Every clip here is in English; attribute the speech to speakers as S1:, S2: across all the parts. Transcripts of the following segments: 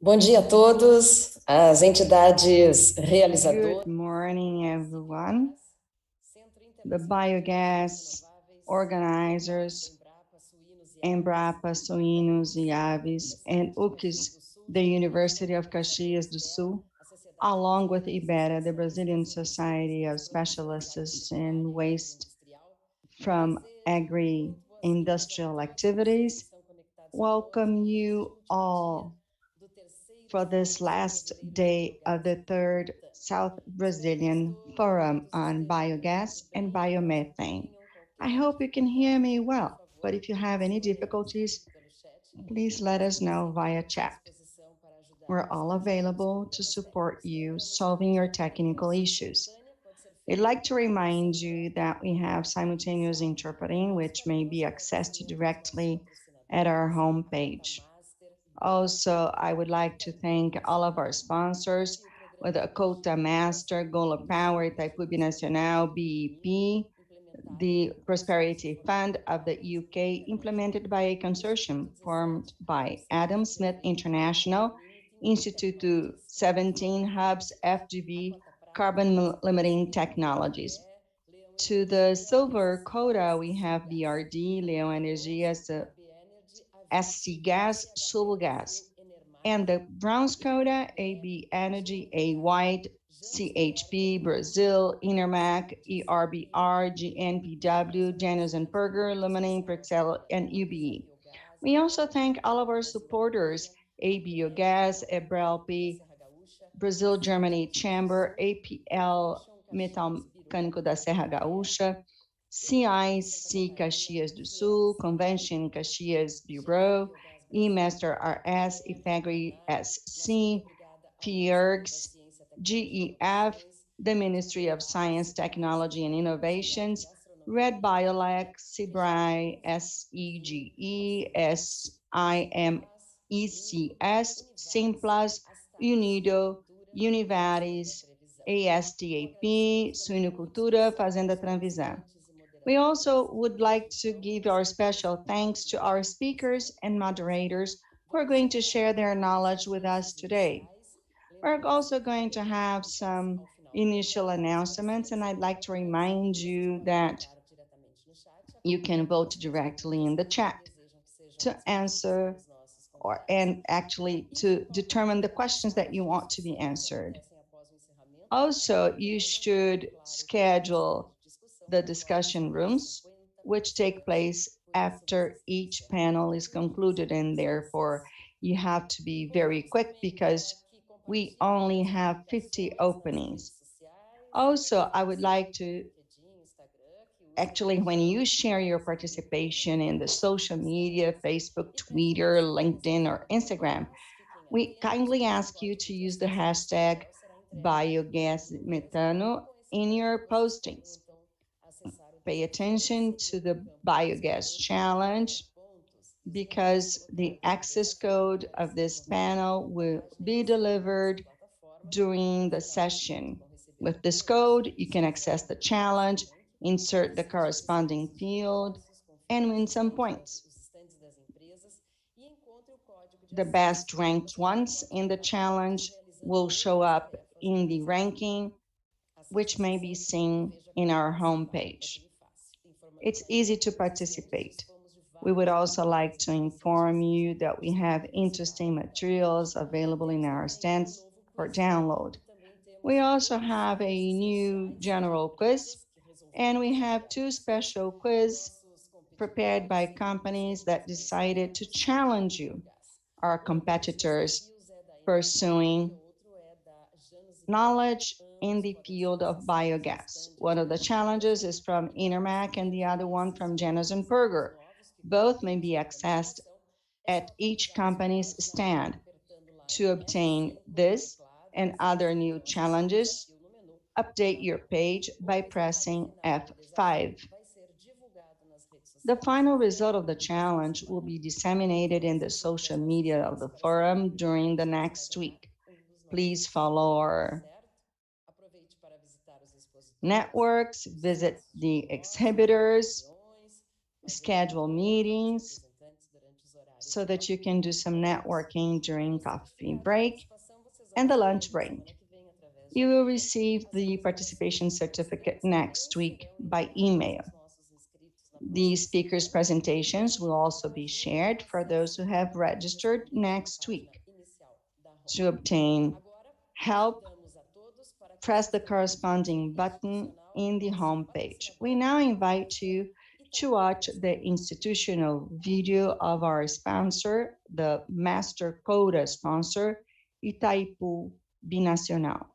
S1: Bom dia a todos, as entidades realizadoras.
S2: Good morning, everyone. The biogas organizers, Embrapa, Suínos e Aves, and UCS, the University of Caxias do Sul, along with IBERA, the Brazilian Society of Specialists in Waste from Agri-Industrial Activities, welcome you all for this last day of the third South Brazilian Forum on Biogas and Biomethane. I hope you can hear me well, but if you have any difficulties, please let us know via chat. We're all available to support you solving your technical issues. I'd like to remind you that we have simultaneous interpreting, which may be accessed directly at our homepage. Also, I would like to thank all of our sponsors with the Cota Master, Gola Power, Itaipu Nacional, BEP, the Prosperity Fund of the UK, implemented by a consortium formed by Adam Smith International, Instituto 17 Hubs, FGV, Carbon Limiting Technologies. To the silver quota, we have BRD, Leo Energia, SC Gas, Sul Gas, and the bronze quota, AB Energy, A White, CHP, Brazil, Intermac, ERBR, GNPW, Janus and Berger, Luminain, Prexel, and UBE. We also thank all of our supporters, A Biogas, Ebrelp, Brazil Germany Chamber, APL Metal Mecânico da Serra Gaúcha, CIC Caxias do Sul, Convention Caxias Bureau, eMaster RS, IFAGRI SC, FIERGS, GEF, the Ministry of Science, Technology and Innovations, Red Biolec, SIBRI, SEGE, SIMECS, Simplas, Unido, Univares, ASTAP, Suinocultura, Fazenda Transvisão. We also would like to give our special thanks to our speakers and moderators who are going to share their knowledge with us today. We're also going to have some initial announcements, and I'd like to remind you that you can vote directly in the chat to answer and actually to determine the questions that you want to be answered. Also, you should schedule the discussion rooms, which take place after each panel is concluded, and therefore you have to be very quick because we only have 50 openings. Also, I would like to actually, when you share your participation in the social media, Facebook, Twitter, LinkedIn, or Instagram, we kindly ask you to use the hashtag biogasmetano in your postings. Pay attention to the biogas challenge because the access code of this panel will be delivered during the session. With this code, you can access the challenge, insert the corresponding field, and win some points. The best ranked ones in the challenge will show up in the ranking, which may be seen in our homepage. It's easy to participate. We would also like to inform you that we have interesting materials available in our stands for download. We also have a new general quiz, and we have two special quiz prepared by companies that decided to challenge you, our competitors pursuing knowledge in the field of biogas. One of the challenges is from Intermac and the other one from Janus and Berger. Both may be accessed at each company's stand. To obtain this and other new challenges, update your page by pressing F5. The final result of the challenge will be disseminated in the social media of the forum during the next week. Please follow our networks, visit the exhibitors, schedule meetings, so that you can do some networking during coffee break and the lunch break. You will receive the participation certificate next week by email. The speakers' presentations will also be shared for those who have registered next week. To obtain help, press the corresponding button in the homepage. We now invite you to watch the institutional video of our sponsor, the Master Coda sponsor, Itaipu Binacional.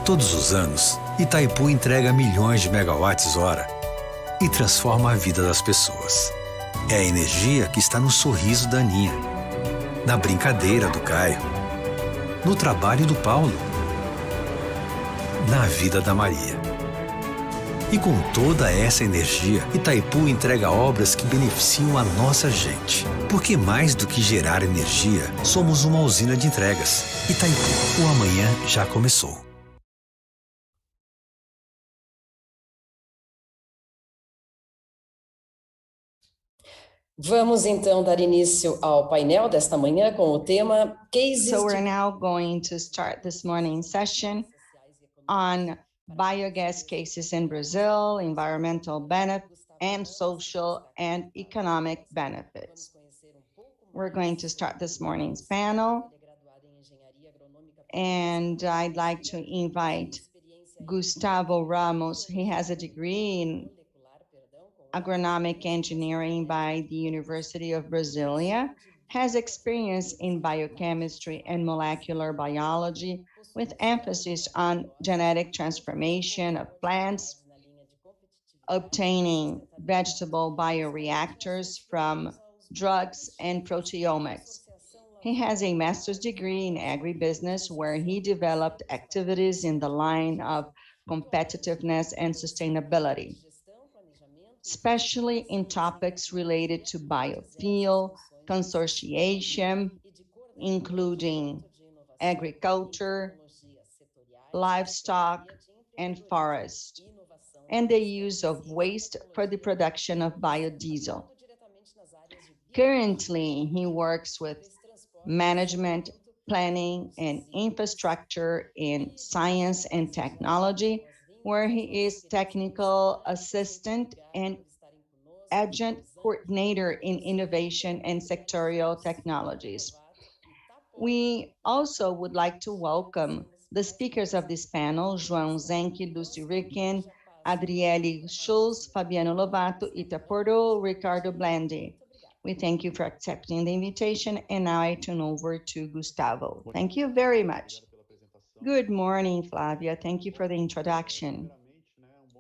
S3: Todos os anos, Itaipu entrega milhões de megawatts-hora e transforma a vida das pessoas. É a energia que está no sorriso da Aninha, na brincadeira do Caio, no trabalho do Paulo, na vida da Maria. E com toda essa energia, Itaipu entrega obras que beneficiam a nossa gente. Porque mais do que gerar energia, somos uma usina de entregas. Itaipu, o amanhã já começou.
S1: Vamos então dar início ao painel desta manhã com o tema Cases.
S2: So we're now going to start this morning session on biogas cases in Brazil, environmental benefits, and social and economic benefits. We're going to start this morning's panel, and I'd like to invite Gustavo Ramos. He has a degree in agronomic engineering by the University of Brasilia, has experience in biochemistry and molecular biology with emphasis on genetic transformation of plants, obtaining vegetable bioreactors from drugs and proteomics. He has a master's degree in agribusiness where he developed activities in the line of competitiveness and sustainability, especially in topics related to biofuel, consortiation, including agriculture, livestock, and forest, and the use of waste for the production of biodiesel. Currently, he works with management, planning, and infrastructure in science and technology, where he is technical assistant and adjunct coordinator in innovation and sectorial technologies. We also would like to welcome the speakers of this panel, João Zenke, Lucy Ricken, Adriele Schulz, Fabiano Lovato, Ita Porto, Ricardo Blandi. We thank you for accepting the invitation, and now I turn over to Gustavo. Thank you very much. Good morning, Flavia. Thank you for the introduction.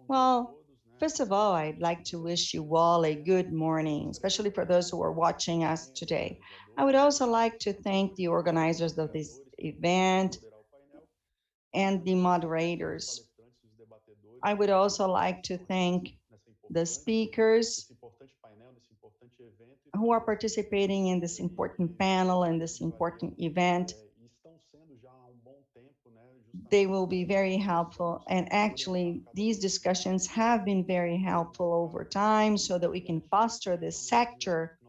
S2: Well, first of all, I'd like to wish you all a good morning, especially for those who are watching us today. I would also like to thank the organizers of this event and the moderators. I would also like to thank the speakers who are participating in this important panel and this important event. They will be very helpful. And actually, these discussions have been very helpful over time so that we can foster this sector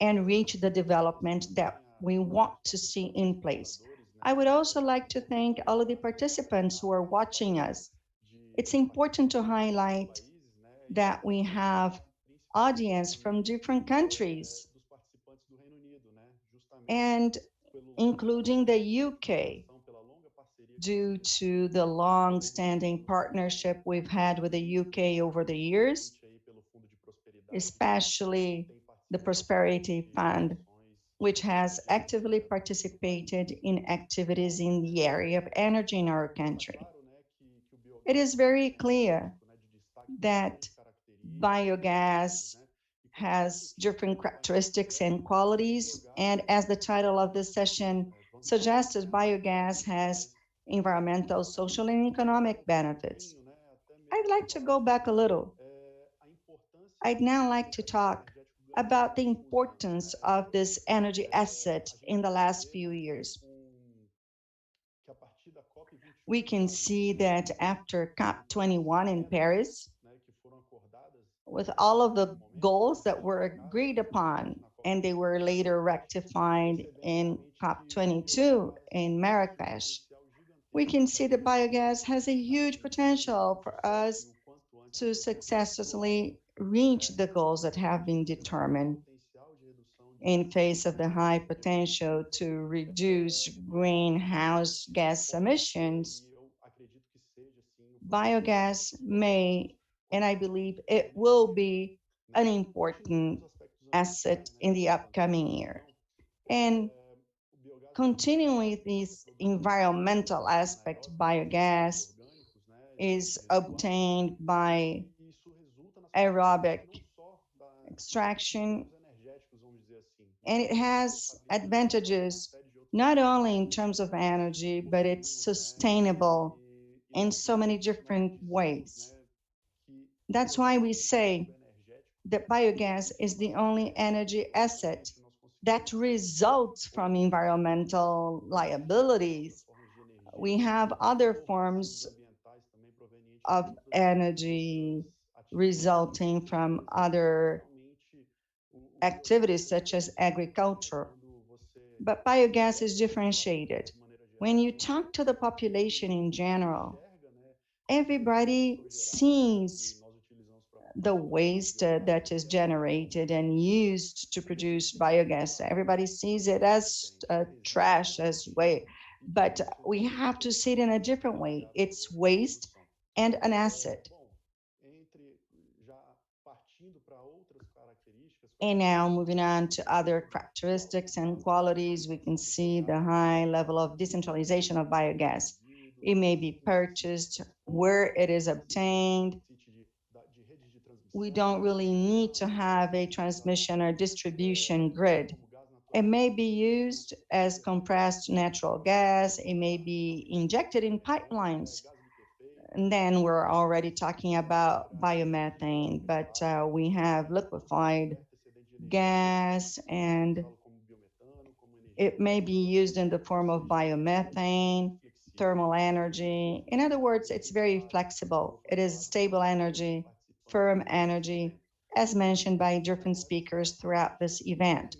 S2: and reach the development that we want to see in place. I would also like to thank all of the participants who are watching us. It's important to highlight that we have audience from different countries, and including the UK, due to the long-standing partnership we've had with the UK over the years, especially the Prosperity Fund, which has actively participated in activities in the area of energy in our country. It is very clear that biogas has different characteristics and qualities, and as the title of this session suggests, biogas has environmental, social, and economic benefits. I'd like to go back a little. I'd now like to talk about the importance of this energy asset in the last few years. We can see that after COP21 in Paris, with all of the goals that were agreed upon, and they were later rectified in COP22 in Marrakesh, we can see that biogas has a huge potential for us to successfully reach the goals that have been determined. In face of the high potential to reduce greenhouse gas emissions, biogas may, and I believe it will be, an important asset in the upcoming year. And continuing with this environmental aspect, biogas is obtained by aerobic extraction, and it has advantages not only in terms of energy, but it's sustainable in so many different ways. That's why we say that biogas is the only energy asset that results from environmental liabilities. We have other forms of energy resulting from other activities such as agriculture, but biogas is differentiated. When you talk to the population in general, everybody sees the waste that is generated and used to produce biogas. Everybody sees it as trash, as waste, but we have to see it in a different way. It's waste and an asset. And now moving on to other characteristics and qualities, we can see the high level of decentralization of biogas. It may be purchased where it is obtained. We don't really need to have a transmission or distribution grid. It may be used as compressed natural gas. It may be injected in pipelines. And then we're already talking about biomethane, but we have liquefied gas, and it may be used in the form of biomethane, thermal energy. In other words, it's very flexible. It is stable energy, firm energy, as mentioned by different speakers throughout this event.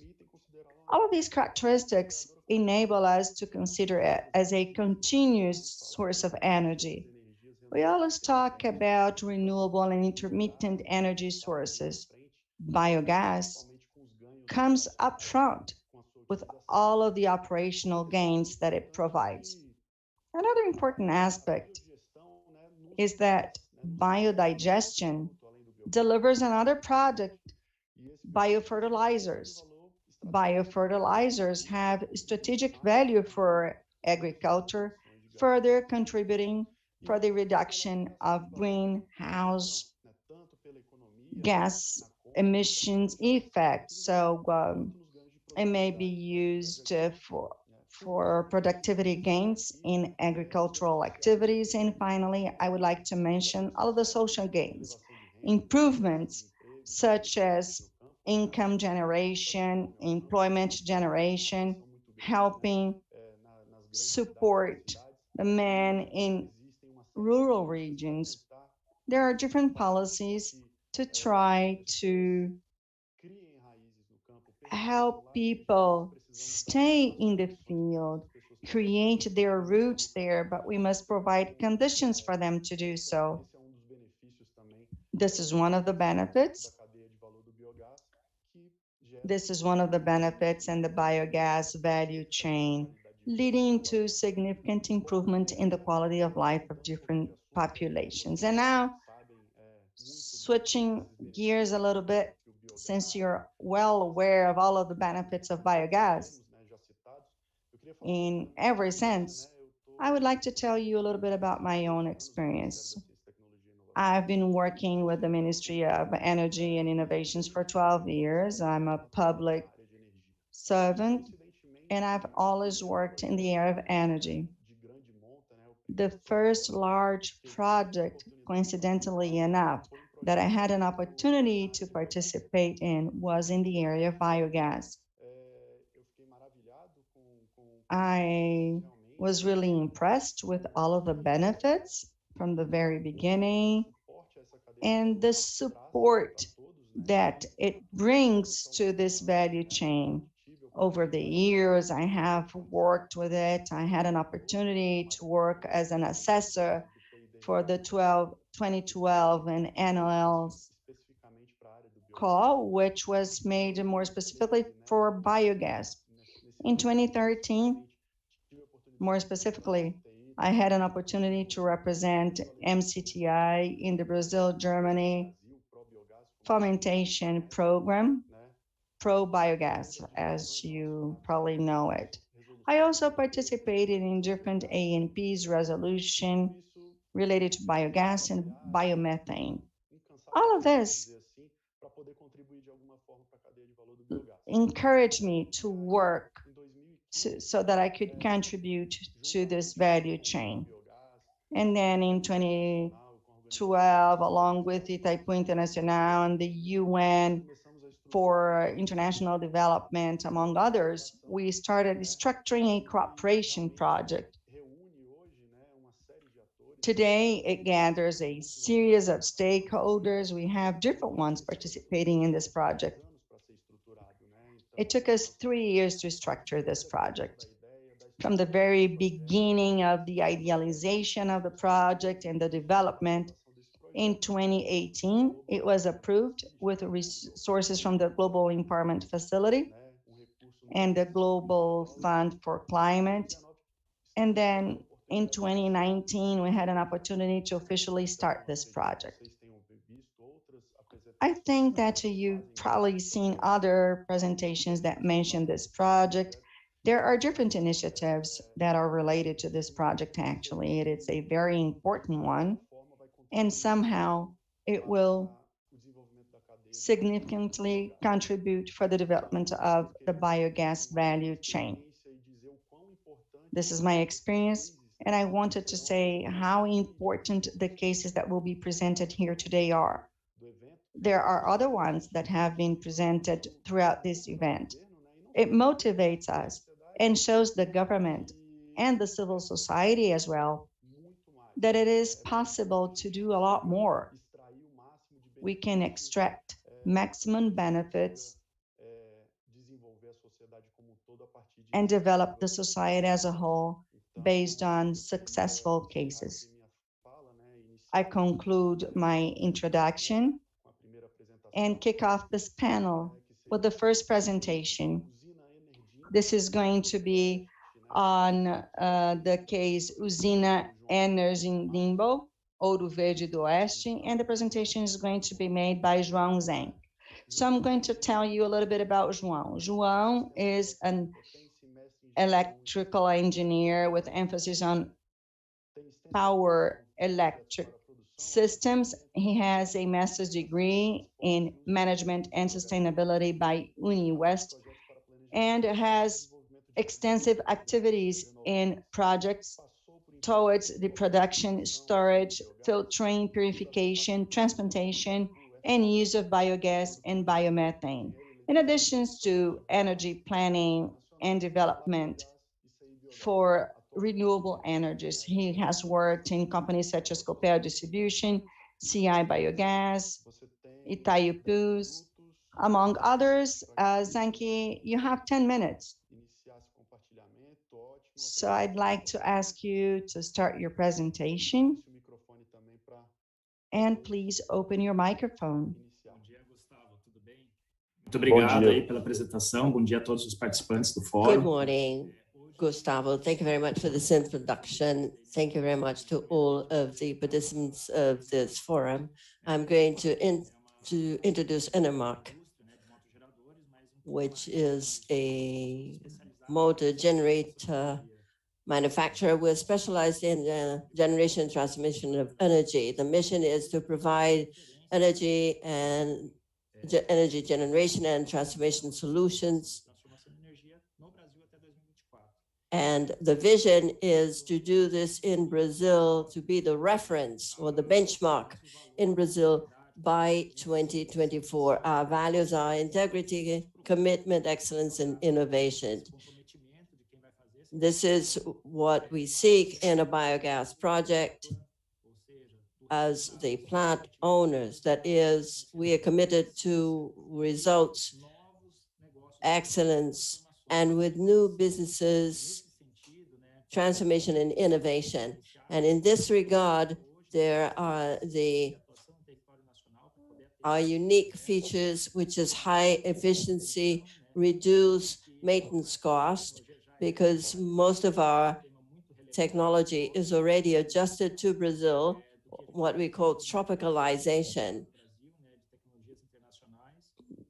S2: All of these characteristics enable us to consider it as a continuous source of energy. We always talk about renewable and intermittent energy sources. Biogas comes up front with all of the operational gains that it provides. Another important aspect is that biodigestion delivers another product, biofertilizers. Biofertilizers have strategic value for agriculture, further contributing for the reduction of greenhouse gas emissions effects. So it may be used for productivity gains in agricultural activities. And finally, I would like to mention all of the social gains, improvements such as income generation, employment generation, helping support the men in rural regions. There are different policies to try to help people stay in the field, create their roots there, but we must provide conditions for them to do so. This is one of the benefits. This is one of the benefits in the biogas value chain, leading to significant improvement in the quality of life of different populations. And now, switching gears a little bit, since you're well aware of all of the benefits of biogas in every sense, I would like to tell you a little bit about my own experience. I've been working with the Ministry of Energy and Innovations for 12 years. I'm a public servant, and I've always worked in the area of energy. The first large project, coincidentally enough, that I had an opportunity to participate in was in the area of biogas. I was really impressed with all of the benefits from the very beginning, and the support that it brings to this value chain. Over the years, I have worked with it. I had an opportunity to work as an assessor for the 2012 and NOL's call, which was made more specifically for biogas. In 2013, more specifically, I had an opportunity to represent MCTI in the Brazil-Germany fermentation program, Pro Biogas, as you probably know it. I also participated in different ANP's resolution related to biogas and biomethane. All of this encouraged me to work so that I could contribute to this value chain. And then in 2012, along with Itaipu Internacional and the UN for International Development, among others, we started structuring a cooperation project. Today, it gathers a series of stakeholders. We have different ones participating in this project. It took us 3 years to structure this project. From the very beginning of the idealization of the project and the development, in 2018, it was approved with resources from the Global Empowerment Facility and the Global Fund for Climate. And then in 2019, we had an opportunity to officially start this project. I think that you've probably seen other presentations that mention this project. There are different initiatives that are related to this project, actually. It is a very important one, and somehow it will significantly contribute for the development of the biogas value chain. This is my experience, and I wanted to say how important the cases that will be presented here today are. There are other ones that have been presented throughout this event. It motivates us and shows the government and the civil society as well that it is possible to do a lot more. We can extract maximum benefits and develop the society as a whole based on successful cases. I conclude my introduction and kick off this panel with the first presentation. This is going to be on the case Usina Energinimbo, Ouro Verde do Oeste, and the presentation is going to be made by João Zeng. So I'm going to tell you a little bit about João. João is an electrical engineer with emphasis on power electric systems. He has a master's degree in management and sustainability by UniWest and has extensive activities in projects towards the production, storage, filtering, purification, transportation, and use of biogas and biomethane. In addition to energy planning and development for renewable energies, he has worked in companies such as Copel Distribution, CI Biogas, Itaipu, among others. Zanki, you have 10 minutes. So I'd like to ask you to start your presentation, and please open your microphone.
S4: Muito obrigado aí pela apresentação. Bom dia a todos os participantes do fórum.
S5: Good morning, Gustavo. Thank you very much for this introduction. Thank you very much to all of the participants of this forum. I'm going to introduce Enermark, which is a motor generator manufacturer. We're specialized in generation and transmission of energy. The mission is to provide energy and energy generation and transmission solutions. And the vision is to do this in Brazil, to be the reference or the benchmark in Brazil by 2024. Our values are integrity, commitment, excellence, and innovation. This is what we seek in a biogas project, as the plant owners. That is, we are committed to results, excellence, and with new businesses, transformation and innovation. And in this regard, there are our unique features, which is high efficiency, reduce maintenance cost, because most of our technology is already adjusted to Brazil, what we call tropicalization.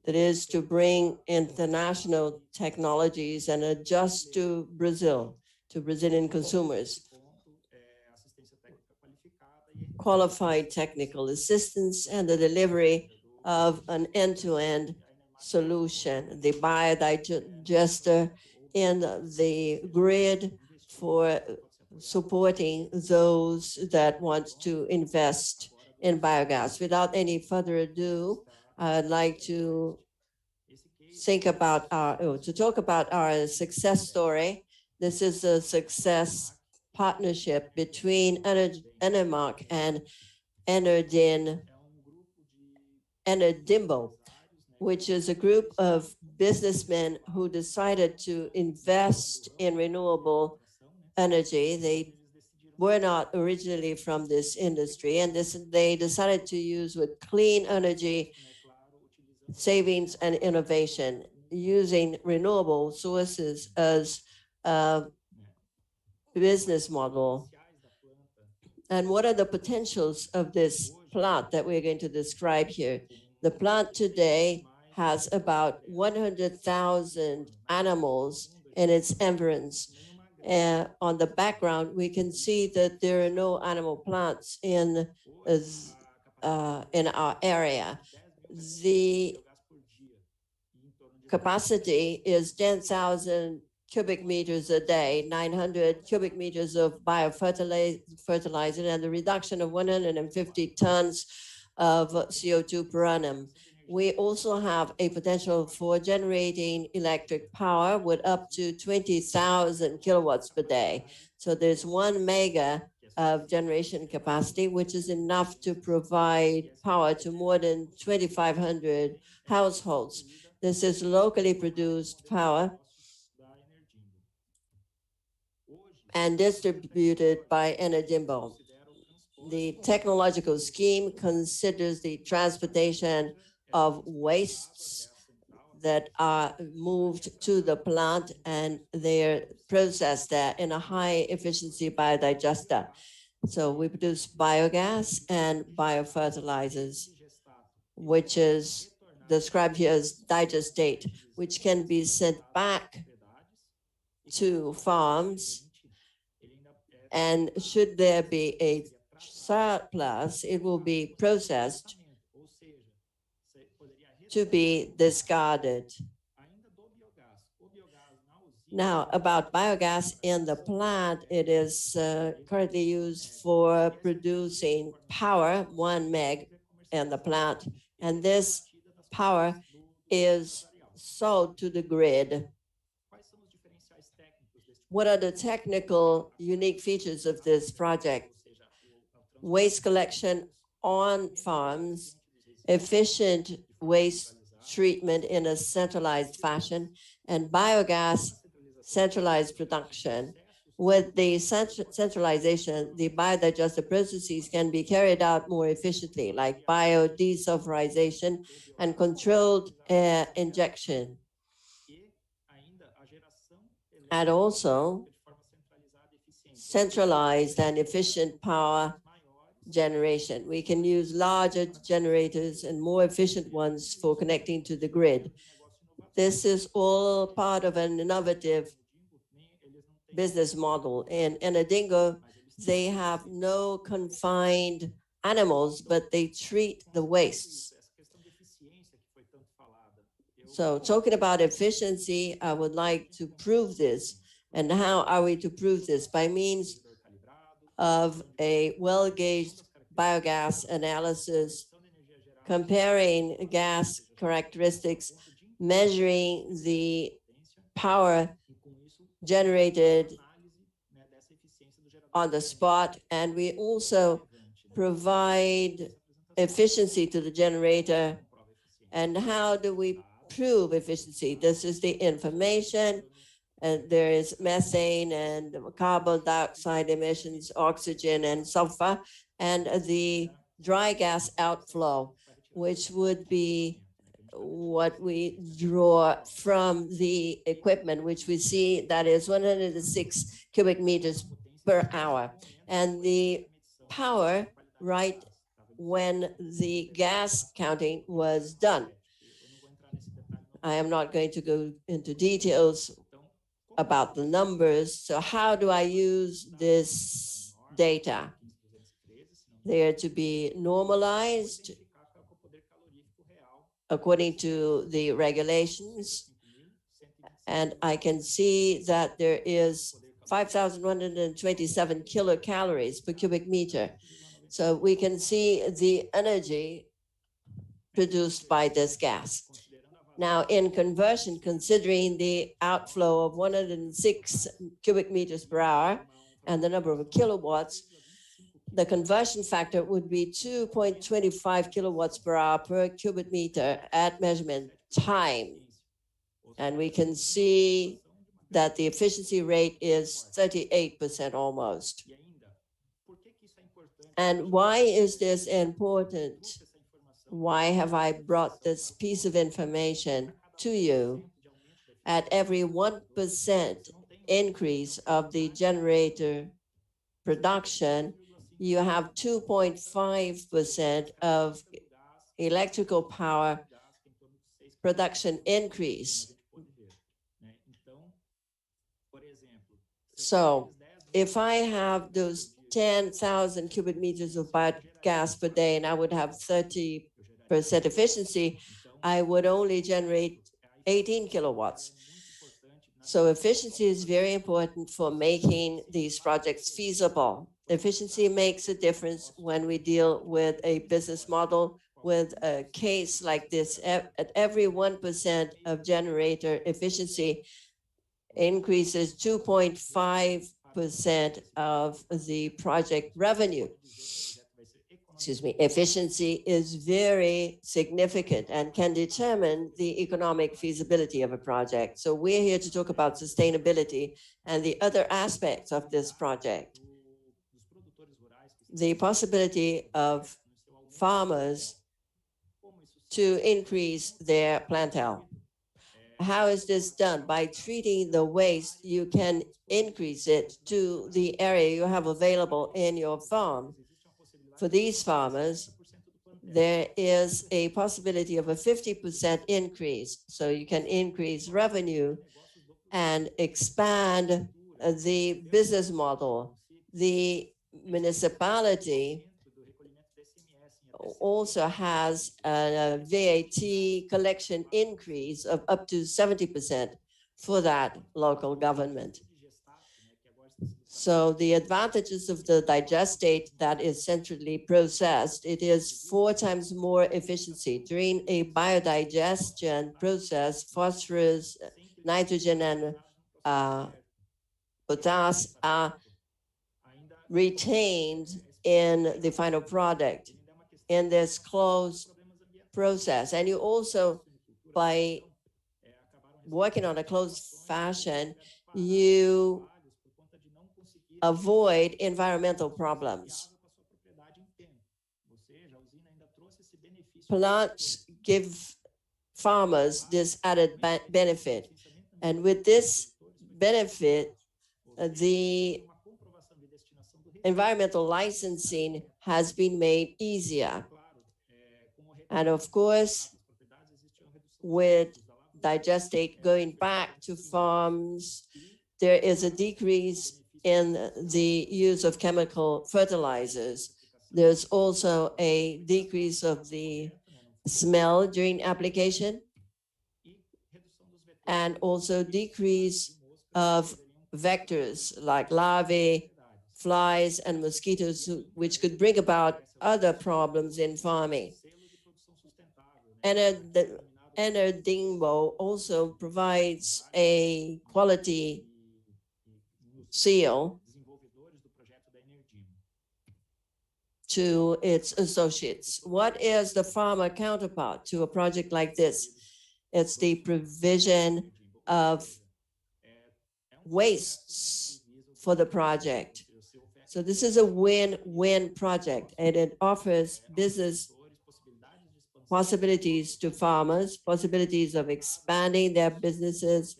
S5: That is to bring international technologies and adjust to Brazil, to Brazilian consumers. Qualified technical assistance and the delivery of an end-to-end solution, the biodigester in the grid for supporting those that want to invest in biogas. Without any further ado, I'd like to talk about our success story. This is a success partnership between Enermark and Enerdimbo, which is a group of businessmen who decided to invest in renewable energy. They were not originally from this industry, and they decided to use with clean energy savings and innovation, using renewable sources as a business model. And what are the potentials of this plant that we're going to describe here? The plant today has about 100,000 animals in its environs. On the background, we can see that there are no animal plants in our area. The capacity is 10,000 cubic meters a day, 900 cubic meters of biofertilizer, and the reduction of 150 tons of CO2 per annum. We also have a potential for generating electric power with up to 20,000 kilowatts per day. So there's 1 mega of generation capacity, which is enough to provide power to more than 2,500 households. This is locally produced power and distributed by Enerdimbo. The technological scheme considers the transportation of wastes that are moved to the plant, and they're processed there in a high efficiency biodigester. So we produce biogas and biofertilizers, which is described here as digestate, which can be sent back to farms. And should there be a surplus, it will be processed to be discarded. Now, about biogas in the plant, it is currently used for producing power, 1 meg in the plant. And this power is sold to the grid. What are the technical unique features of this project? Waste collection on farms, efficient waste treatment in a centralized fashion, and biogas centralized production. With the centralization, the biodigester processes can be carried out more efficiently, like biodesulfurization and controlled air injection. And also centralized and efficient power generation. We can use larger generators and more efficient ones for connecting to the grid. This is all part of an innovative business model. In Enerdimbo, they have no confined animals, but they treat the wastes. So talking about efficiency, I would like to prove this. And how are we to prove this? By means of a well-gauged biogas analysis, comparing gas characteristics, measuring the power generated on the spot, and we also provide efficiency to the generator, and how do we prove efficiency? This is the information, and there is methane and carbon dioxide emissions, oxygen and sulfur, and the dry gas outflow, which would be what we draw from the equipment, which we see that is 106 cubic meters per hour. And the power right when the gas counting was done. I am not going to go into details about the numbers. So how do I use this data? They are to be normalized according to the regulations. And I can see that there is 5,127 kilocalories per cubic meter. So we can see the energy produced by this gas. Now, in conversion, considering the outflow of 106 cubic meters per hour and the number of kilowatts, the conversion factor would be 2.25 kilowatts per hour per cubic meter at measurement time. And we can see that the efficiency rate is 38% almost. And why is this important? Why have I brought this piece of information to you? At every 1% increase of the generator production, you have 2.5% of electrical power production increase. So if I have those 10,000 cubic meters of biogas per day and I would have 30% efficiency, I would only generate 18 kilowatts. So efficiency is very important for making these projects feasible. Efficiency makes a difference when we deal with a business model with a case like this. At every 1% of generator efficiency increases 2.5% of the project revenue. Excuse me, efficiency is very significant and can determine the economic feasibility of a project. So we're here to talk about sustainability and the other aspects of this project. The possibility of farmers to increase their plantel. How is this done? By treating the waste, you can increase it to the area you have available in your farm. For these farmers, there is a possibility of a 50% increase. So you can increase revenue and expand the business model. The municipality also has a VAT collection increase of up to 70% for that local government. So the advantages of the digestate that is centrally processed, it is 4 times more efficiency. During a biodigestion process, phosphorus, nitrogen, and potassium are retained in the final product in this closed process. And you also, by working on a closed fashion, you avoid environmental problems. Plants give farmers this added benefit. And with this benefit, the environmental licensing has been made easier. And of course, with digestate going back to farms, there is a decrease in the use of chemical fertilizers. There's also a decrease of the smell during application and also decrease of vectors like larvae, flies, and mosquitoes, which could bring about other problems in farming. Enerdingo also provides a quality seal. to its associates. What is the farmer counterpart to a project like this? It's the provision of wastes for the project. So this is a win-win project, and it offers business possibilities to farmers, possibilities of expanding their businesses,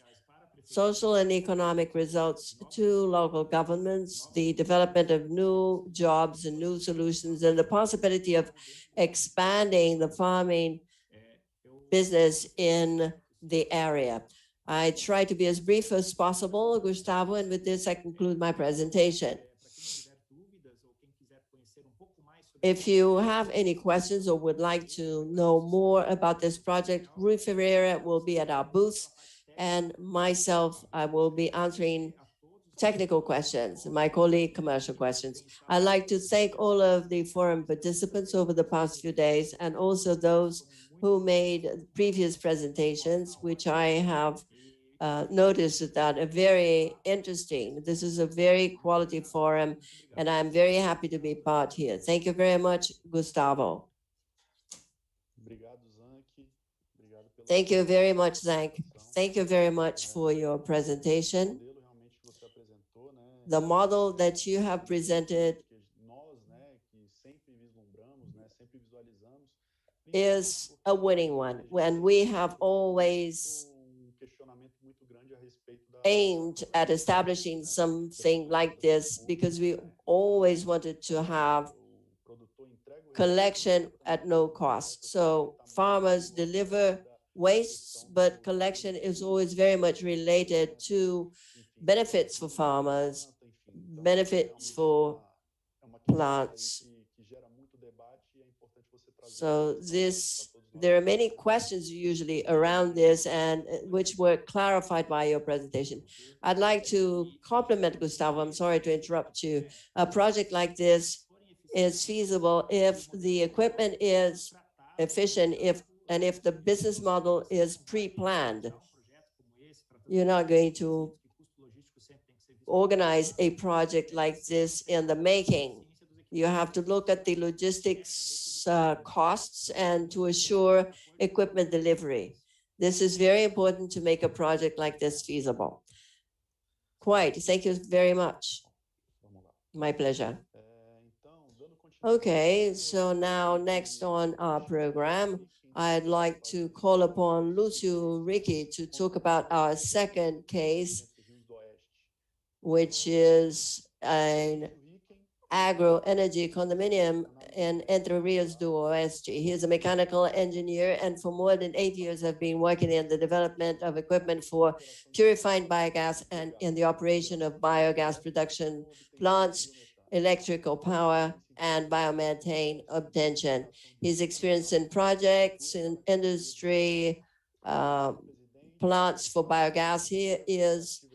S5: social and economic results to local governments, the development of new jobs and new solutions, and the possibility of expanding the farming business in the area. I try to be as brief as possible, Gustavo, and with this I conclude my presentation. If you have any questions or would like to know more about this project, Rui Ferreira will be at our booth, and myself, I will be answering technical questions, my colleague commercial questions. I'd like to thank all of the forum participants over the past few days, and also those who made previous presentations, which I have noticed that are very interesting. This is a very quality forum, and I'm very happy to be part here. Thank you very much, Gustavo. Thank you very much, Zank. Thank you very much for your presentation. The model that you have presented is a winning one, when we have always aimed at establishing something like this, because we always wanted to have collection at no cost. So farmers deliver wastes, but collection is always very much related to benefits for farmers, benefits for plants. So there are many questions usually around this, and which were clarified by your presentation. I'd like to compliment Gustavo. I'm sorry to interrupt you. A project like this is feasible if the equipment is efficient, if the business model is pre-planned. You're not going to organize a project like this in the making. You have to look at the logistics costs and to assure equipment delivery. This is very important to make a project like this feasible. Quite. Thank you very much. My pleasure. Okay, so now next on our program, I'd like to call upon Lúcio Ricky to talk about our second case, which is an agro-energy condominium in Entre Rios do Oeste. He is a mechanical engineer, and for more than 8 years have been working in the development of equipment for purifying biogas and in the operation of biogas production plants, electrical power, and biomethane obtention. He's experienced in projects, in industry, plants for biogas. He is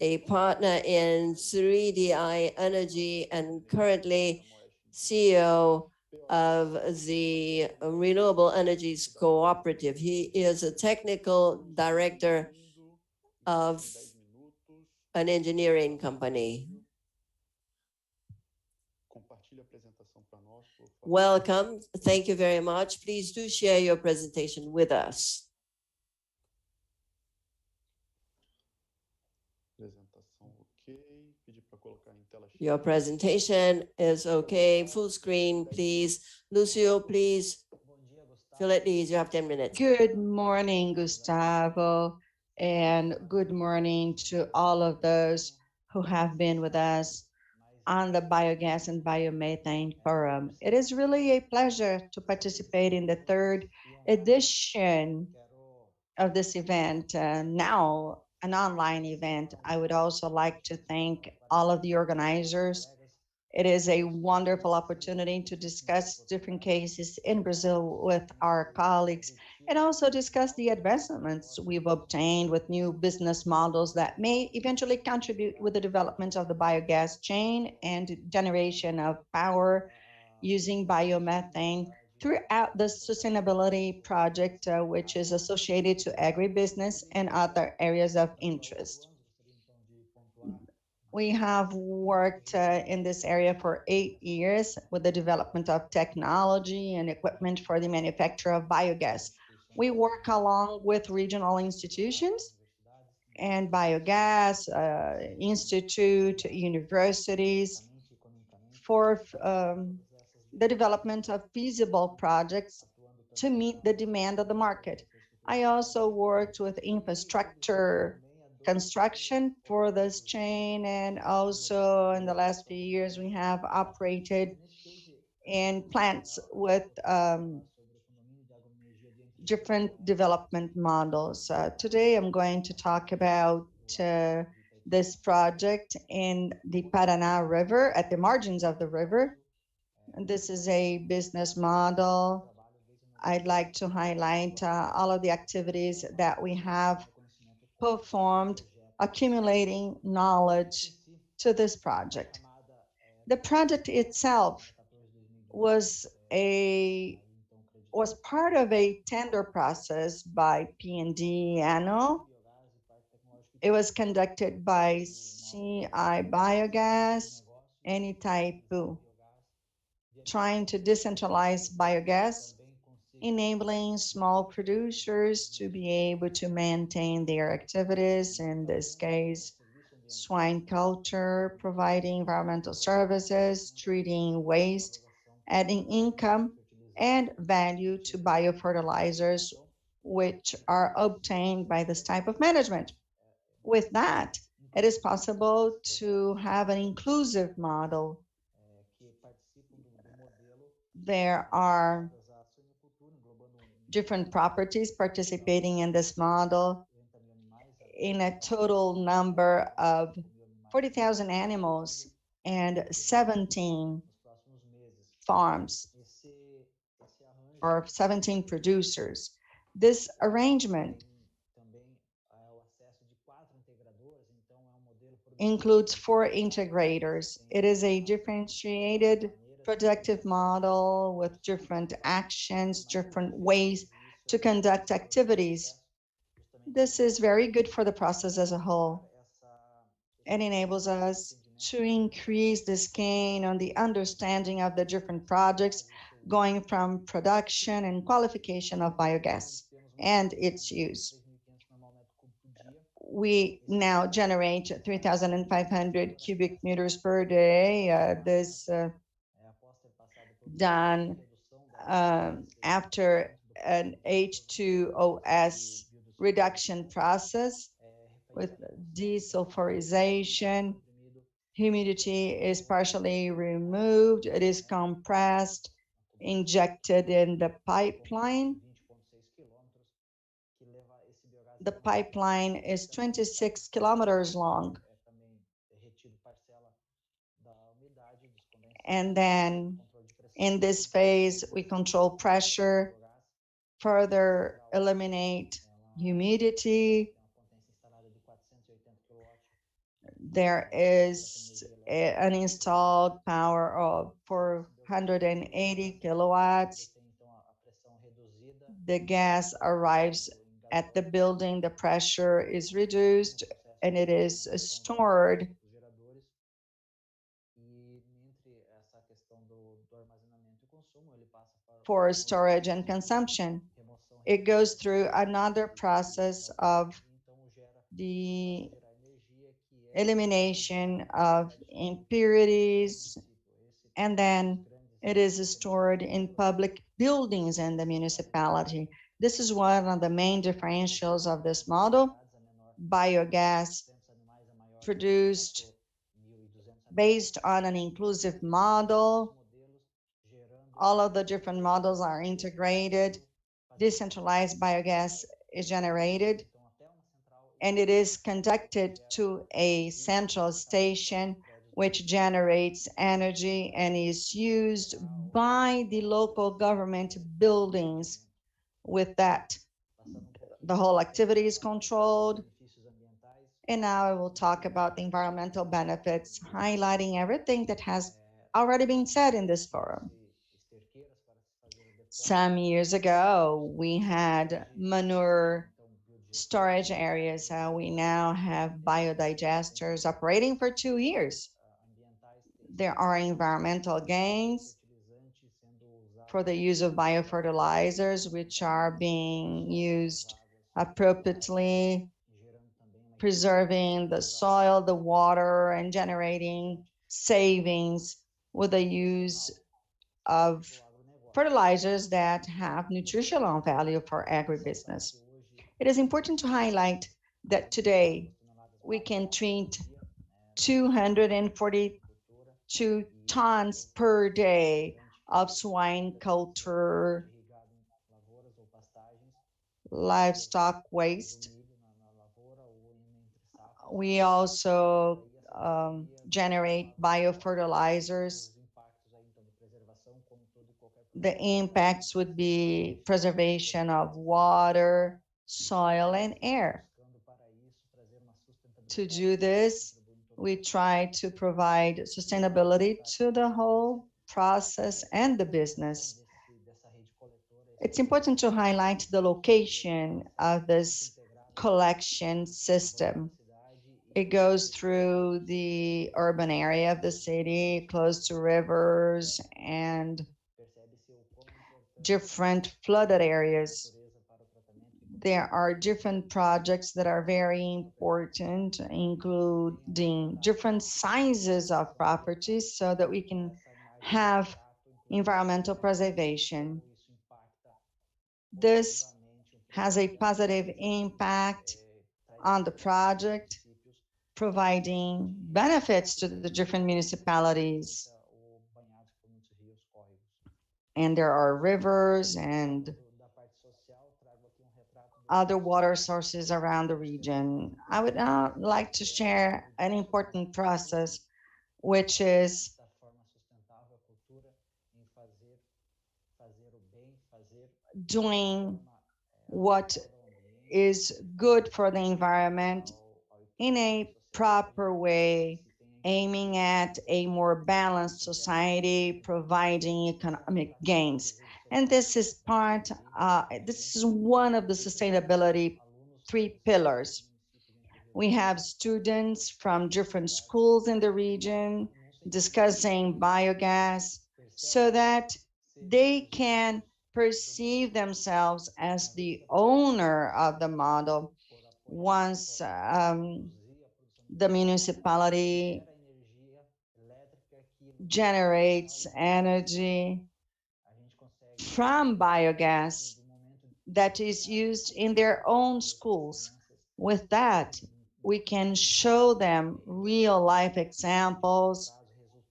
S5: a partner in 3DI Energy and currently CEO of the Renewable Energies Cooperative. He is a technical director of an engineering company. Welcome. Thank you very much. Please do share your presentation with us. Your presentation is okay. Full screen, please. Lúcio, please fill it, please. You have 10 minutes.
S2: Good morning, Gustavo, and good morning to all of those who have been with us on the Biogas and Biomethane Forum. It is really a pleasure to participate in the third edition of this event, now an online event. I would also like to thank all of the organizers. It is a wonderful opportunity to discuss different cases in Brazil with our colleagues and also discuss the advancements we've obtained with new business models that may eventually contribute with the development of the biogas chain and generation of power using biomethane throughout the sustainability project, which is associated to agribusiness and other areas of interest. We have worked in this area for 8 years with the development of technology and equipment for the manufacture of biogas. We work along with regional institutions and biogas institute, universities for the development of feasible projects to meet the demand of the market. I also worked with infrastructure construction for this chain, and also in the last few years we have operated in plants with different development models. Today I'm going to talk about this project in the Paraná River, at the margins of the river. And this is a business model. I'd like to highlight all of the activities that we have performed, accumulating knowledge to this project. The project itself was part of a tender process by P&D Anno. It was conducted by CI Biogas and Itaipu, trying to decentralize biogas, enabling small producers to be able to maintain their activities, in this case, swine culture, providing environmental services, treating waste, adding income and value to biofertilizers, which are obtained by this type of management. With that, it is possible to have an inclusive model. There are different properties participating in this model in a total number of 40,000 animals and 17 farms or 17 producers. This arrangement includes 4 integrators. It is a differentiated productive model with different actions, different ways to conduct activities. This is very good for the process as a whole. It enables us to increase this gain on the understanding of the different projects, going from production and qualification of biogas and its use. We now generate 3,500 cubic meters per day. This done after an H2OS reduction process with desulfurization. Humidity is partially removed. It is compressed, injected in the pipeline. The pipeline is 26 kilometers long. And then in this phase, we control pressure, further eliminate humidity. There is an installed power of 480 kilowatts. The gas arrives at the building, the pressure is reduced, and it is stored for storage and consumption. It goes through another process of the elimination of impurities, and then it is stored in public buildings in the municipality. This is one of the main differentials of this model. Biogas produced based on an inclusive model. All of the different models are integrated. Decentralized biogas is generated, and it is conducted to a central station which generates energy and is used by the local government buildings. With that, the whole activity is controlled. And now I will talk about the environmental benefits, highlighting everything that has already been said in this forum. Some years ago, we had manure storage areas. We now have biodigesters operating for 2 years. There are environmental gains for the use of biofertilizers, which are being used appropriately, preserving the soil, the water, and generating savings with the use of fertilizers that have nutritional value for agribusiness. It is important to highlight that today we can treat 242 tons per day of swine culture, livestock waste. We also generate biofertilizers. The impacts would be preservation of water, soil, and air. To do this, we try to provide sustainability to the whole process and the business. It's important to highlight the location of this collection system. It goes through the urban area of the city, close to rivers and different flooded areas. There are different projects that are very important, including different sizes of properties so that we can have environmental preservation. This has a positive impact on the project, providing benefits to the different municipalities. And there are rivers and other water sources around the region. I would now like to share an important process, which is doing what is good for the environment in a proper way, aiming at a more balanced society, providing economic gains. And this is one of the sustainability 3 pillars. We have students from different schools in the region discussing biogas so that they can perceive themselves as the owner of the model once the municipality generates energy from biogas that is used in their own schools. With that, we can show them real life examples,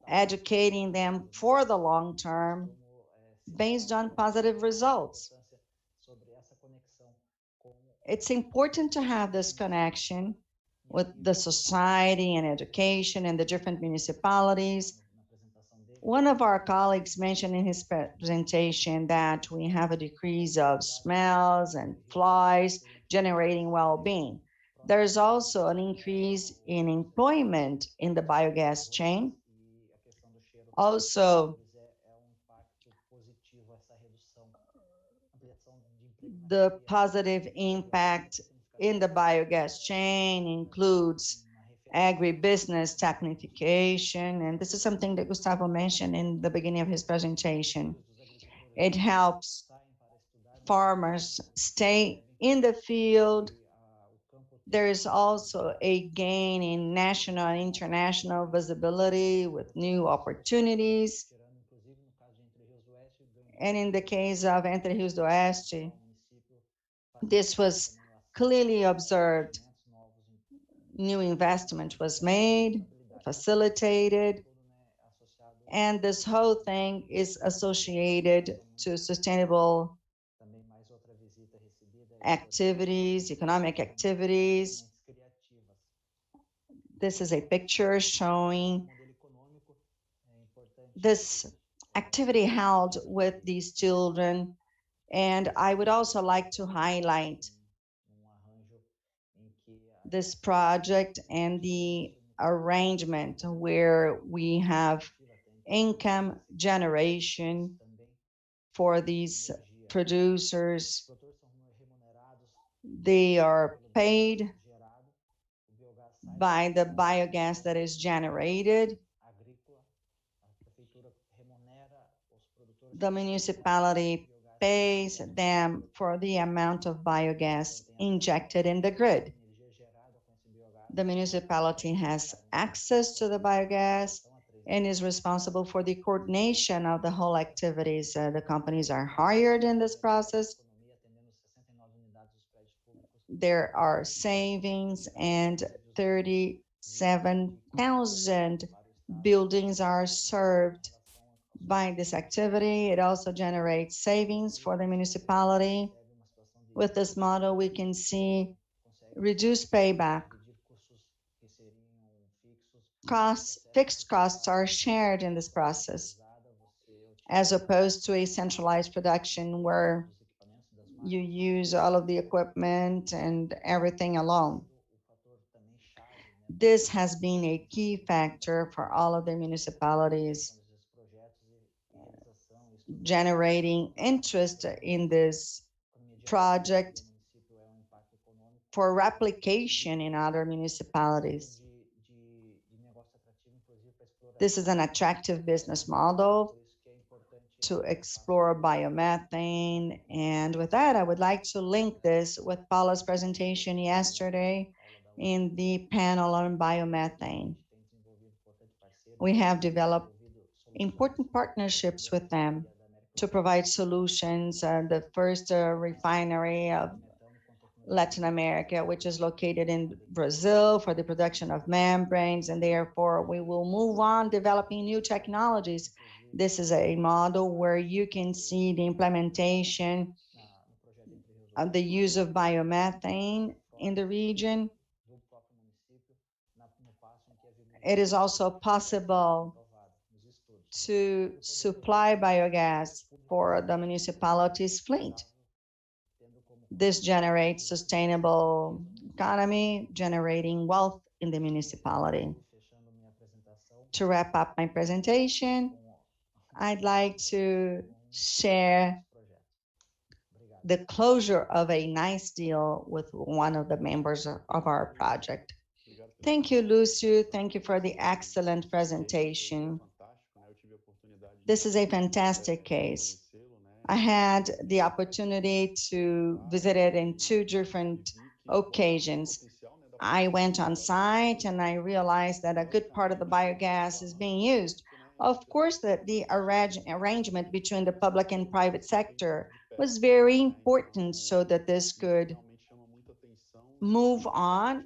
S2: educating them for the long term based on positive results. It's important to have this connection with the society and education and the different municipalities. One of our colleagues mentioned in his presentation that we have a decrease of smells and flies generating well-being. There is also an increase in employment in the biogas chain. Also, the positive impact in the biogas chain includes agribusiness technification, and this is something that Gustavo mentioned in the beginning of his presentation. It helps farmers stay in the field. There is also a gain in national and international visibility with new opportunities. And in the case of Entre Rios do Oeste, this was clearly observed. New investment was made, facilitated, and this whole thing is associated to sustainable activities, economic activities. This is a picture showing this activity held with these children, and I would also like to highlight this project and the arrangement where we have income generation for these producers. They are paid by the biogas that is generated. The municipality pays them for the amount of biogas injected in the grid. The municipality has access to the biogas and is responsible for the coordination of the whole activities. The companies are hired in this process. There are savings, and 37,000 buildings are served by this activity. It also generates savings for the municipality. With this model, we can see reduced payback. Fixed costs are shared in this process, as opposed to a centralized production where you use all of the equipment and everything alone. This has been a key factor for all of the municipalities generating interest in this project for replication in other municipalities. This is an attractive business model to explore biomethane. And with that, I would like to link this with Paula's presentation yesterday in the panel on biomethane. We have developed important partnerships with them to provide solutions. The first refinery of Latin America, which is located in Brazil for the production of membranes, and therefore we will move on developing new technologies. This is a model where you can see the implementation of the use of biomethane in the region. It is also possible to supply biogas for the municipality's fleet. This generates sustainable economy, generating wealth in the municipality. To wrap up my presentation, I'd like to share the closure of a nice deal with one of the members of our project. Thank you, Lucio. Thank you for the excellent presentation. This is a fantastic case. I had the opportunity to visit it in 2 different occasions. I went on site and I realized that a good part of the biogas is being used. Of course, that the arrangement between the public and private sector was very important so that this could move on.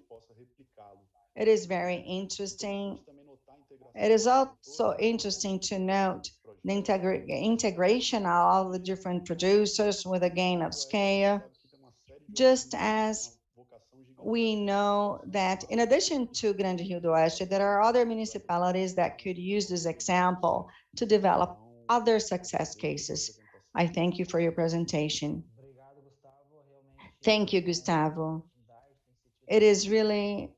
S2: It is very interesting. It is also interesting to note the integration of all the different producers with a gain of scale, just as we know that in addition to Grande Rio do Oeste, there are other municipalities that could use this example to develop other success cases. I thank you for your presentation. Thank you, Gustavo. It is really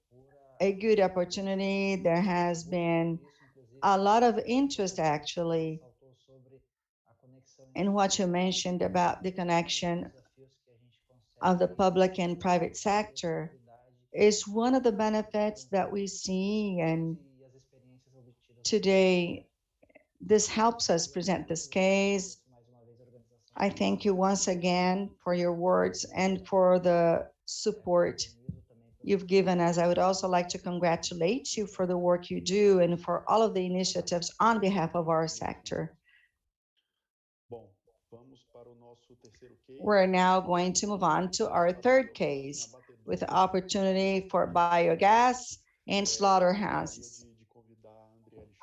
S2: a good opportunity. There has been a lot of interest actually in what you mentioned about the connection of the public and private sector is one of the benefits that we see, and today this helps us present this case. I thank you once again for your words and for the support you've given us. I would also like to congratulate you for the work you do and for all of the initiatives on behalf of our sector. We're now going to move on to our third case with opportunity for biogas and slaughterhouses.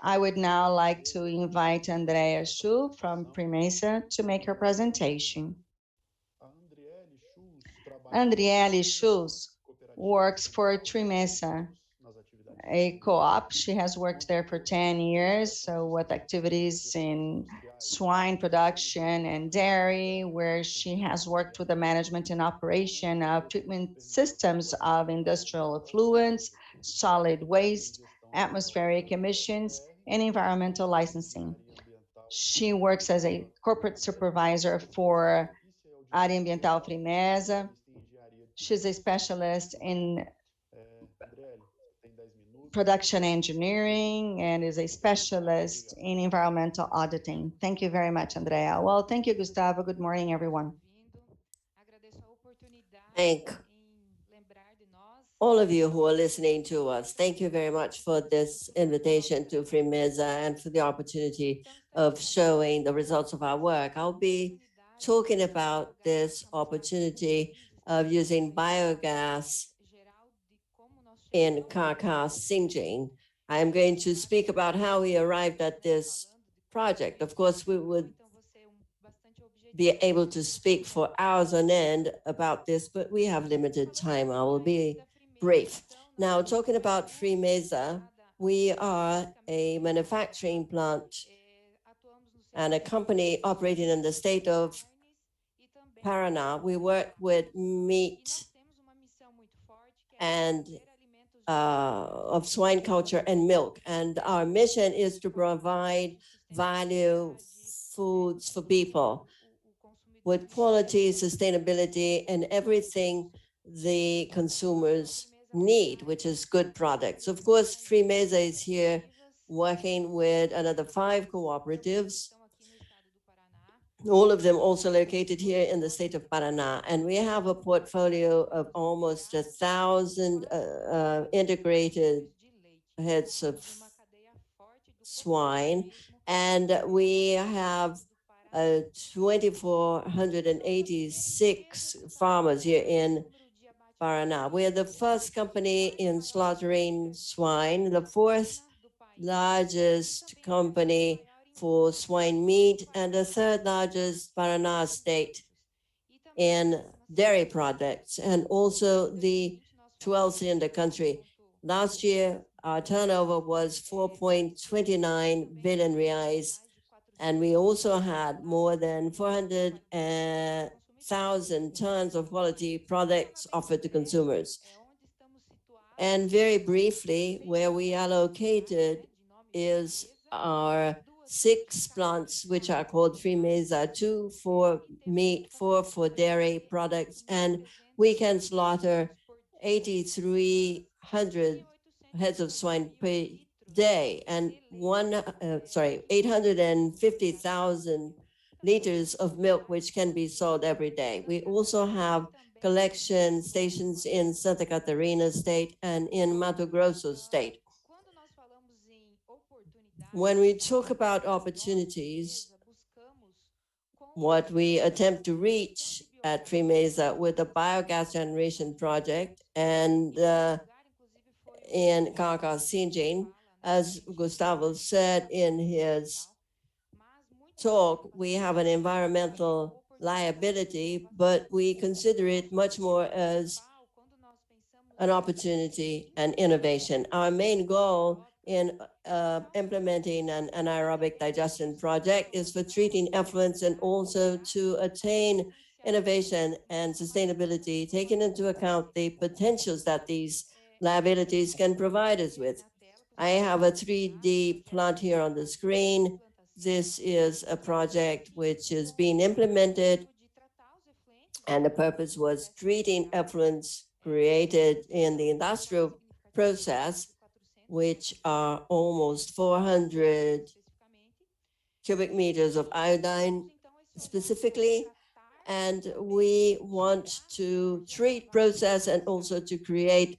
S2: I would now like to invite Andrea Schu from Primesa to make her presentation. Andriele Schulz works for Trimesa, a co-op. She has worked there for 10 years, so with activities in swine production and dairy, where she has worked with the management and operation of treatment systems of industrial effluents, solid waste, atmospheric emissions, and environmental licensing. She works as a corporate supervisor for Área Ambiental Frimesa. She's a specialist in production engineering and is a specialist in environmental auditing. Thank you very much, Andrea. Well, thank you, Gustavo. Good morning, everyone.
S5: Thank all of you who are listening to us. Thank you very much for this invitation to Frimeza and for the opportunity of showing the results of our work. I'll be talking about this opportunity of using biogas in Carcass Singeing. I'm going to speak about how we arrived at this project. Of course, we would be able to speak for hours on end about this, but we have limited time. I will be brief. Now, talking about Frimeza, we are a manufacturing plant and a company operating in the state of Paraná. We work with meat and of swine culture and milk. And our mission is to provide value foods for people with quality, sustainability, and everything the consumers need, which is good products. Of course, Frimeza is here working with another 5 cooperatives, all of them also located here in the state of Paraná. And we have a portfolio of almost 1,000 integrated heads of swine. And we have 2,486 farmers here in Paraná. We are the first company in slaughtering swine, the 4th largest company for swine meat, and the 3rd largest Paraná state in dairy products, and also the 12th in the country. Last year, our turnover was 4.29 billion reais, and we also had more than 400,000 tons of quality products offered to consumers. And very briefly, where we are located is our 6 plants, which are called Frimeza, 2 for meat, 4 for dairy products, and we can slaughter 8,300 heads of swine per day, and 850,000 liters of milk, which can be sold every day. We also have collection stations in Santa Catarina state and in Mato Grosso state. When we talk about opportunities, what we attempt to reach at Frimeza with the biogas generation project and in Carcass Singeing, as Gustavo said in his talk, we have an environmental liability, but we consider it much more as an opportunity and innovation. Our main goal in implementing an anaerobic digestion project is for treating effluents and also to attain innovation and sustainability, taking into account the potentials that these liabilities can provide us with. I have a 3D plant here on the screen. This is a project which is being implemented, and the purpose was treating effluents created in the industrial process, which are almost 400 cubic meters of iodine specifically. And we want to treat, process, and also to create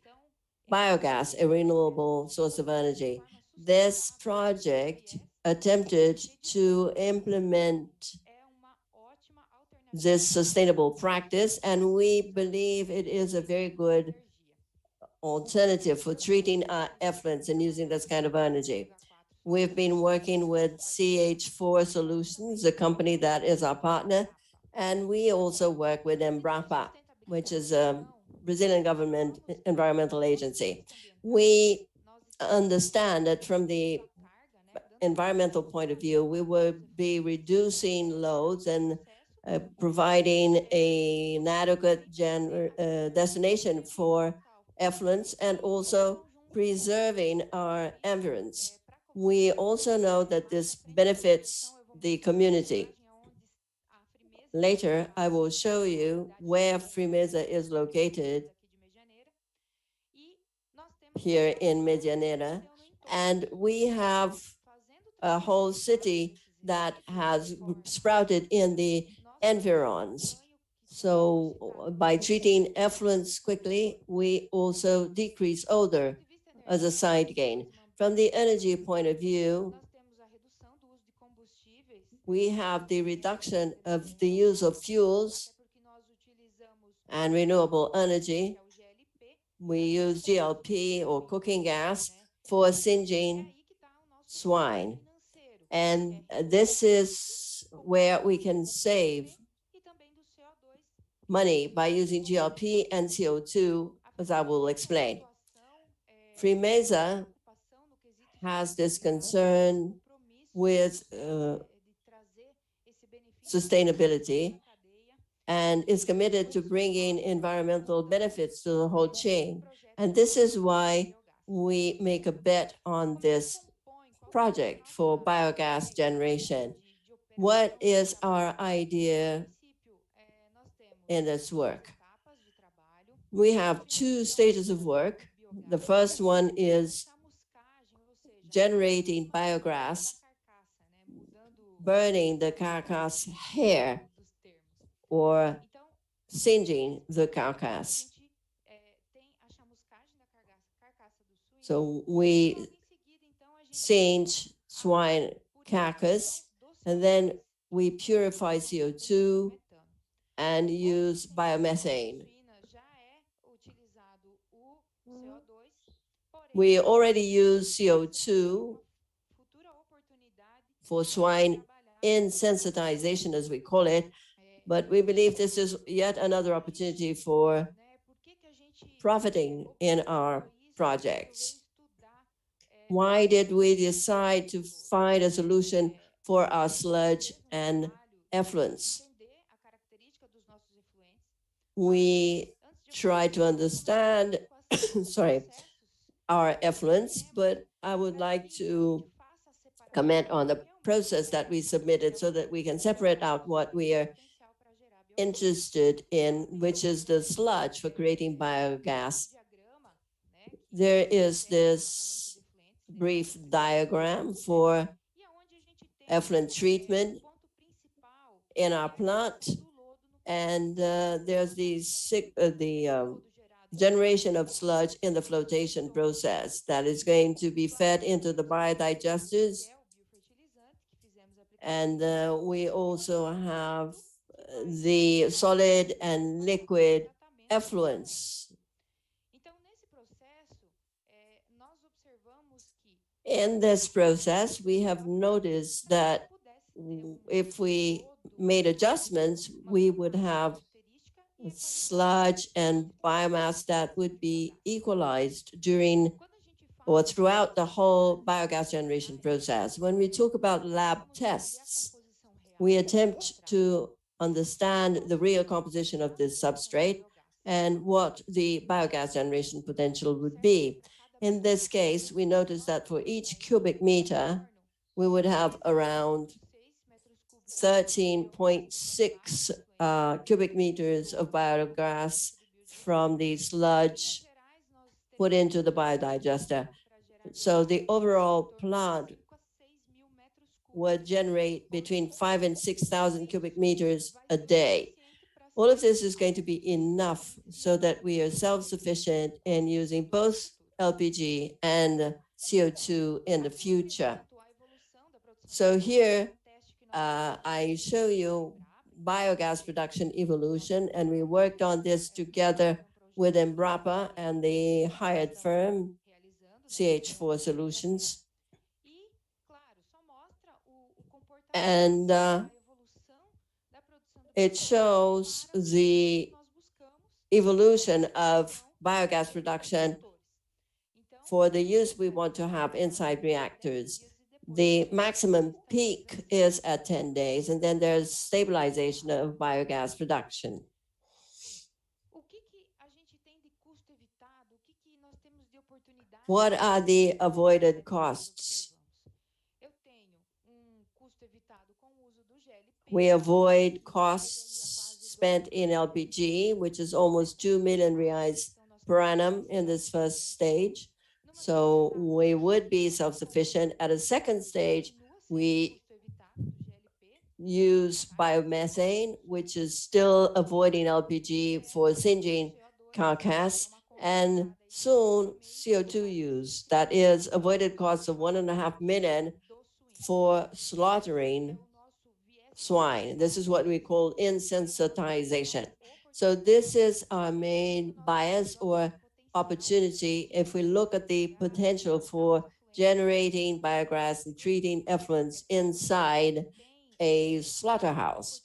S5: biogas, a renewable source of energy. This project attempted to implement this sustainable practice, and we believe it is a very good alternative for treating effluents and using this kind of energy. We've been working with CH4 Solutions, a company that is our partner, and we also work with Embrapa, which is a Brazilian government environmental agency. We understand that from the environmental point of view, we will be reducing loads and providing an adequate destination for effluents and also preserving our environs. We also know that this benefits the community. Later, I will show you where Frimeza is located here in Medianeira. And we have a whole city that has sprouted in the environs. So by treating effluents quickly, we also decrease odor as a side gain. From the energy point of view, we have the reduction of the use of fuels and renewable energy. We use GLP or cooking gas for singeing swine. And this is where we can save money by using GLP and CO2, as I will explain. Frimeza has this concern with sustainability and is committed to bringing environmental benefits to the whole chain. And this is why we make a bet on this project for biogas generation. What is our idea in this work? We have two stages of work. The first one is generating biogas, burning the carcass hair or singeing the carcass. So we singe swine carcass, and then we purify CO2 and use biomethane. We already use CO2 for swine insensitization, as we call it, but we believe this is yet another opportunity for profiting in our projects. Why did we decide to find a solution for our sludge and effluents? We try to understand, sorry, our effluents, but I would like to comment on the process that we submitted so that we can separate out what we are interested in, which is the sludge for creating biogas. There is this brief diagram for effluent treatment in our plant, and there's the generation of sludge in the flotation process that is going to be fed into the biodigesters. And we also have the solid and liquid effluents. In this process, we have noticed that if we made adjustments, we would have sludge and biomass that would be equalized during or throughout the whole biogas generation process. When we talk about lab tests, we attempt to understand the real composition of this substrate and what the biogas generation potential would be. In this case, we noticed that for each cubic meter, we would have around 13.6 cubic meters of biogas from the sludge put into the biodigester. So the overall plant would generate between 5,000 and 6,000 cubic meters a day. All of this is going to be enough so that we are self-sufficient in using both LPG and CO2 in the future. So here I show you biogas production evolution, and we worked on this together with Embrapa and the hired firm, CH4 Solutions. And it shows the evolution of biogas production for the use we want to have inside reactors. The maximum peak is at 10 days, and then there's stabilization of biogas production. What are the avoided costs? We avoid costs spent in LPG, which is almost 2 million reais per annum in this first stage. So we would be self-sufficient. At a second stage, we use biomethane, which is still avoiding LPG for singeing carcass, and soon CO2 use. That is avoided costs of 1.5 million for slaughtering swine. This is what we call insensitization. So this is our main bias or opportunity if we look at the potential for generating biogas and treating effluents inside a slaughterhouse.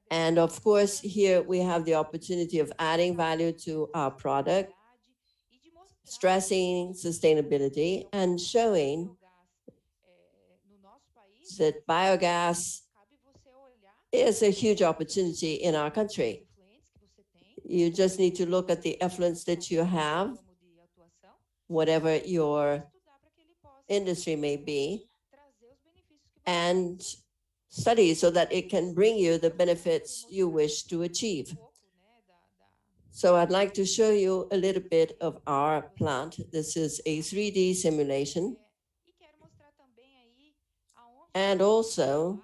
S5: And of course, here we have the opportunity of adding value to our product, stressing sustainability and showing that biogas is a huge opportunity in our country. You just need to look at the effluents that you have, whatever your industry may be, and study so that it can bring you the benefits you wish to achieve. So I'd like to show you a little bit of our plant. This is a 3D simulation. And also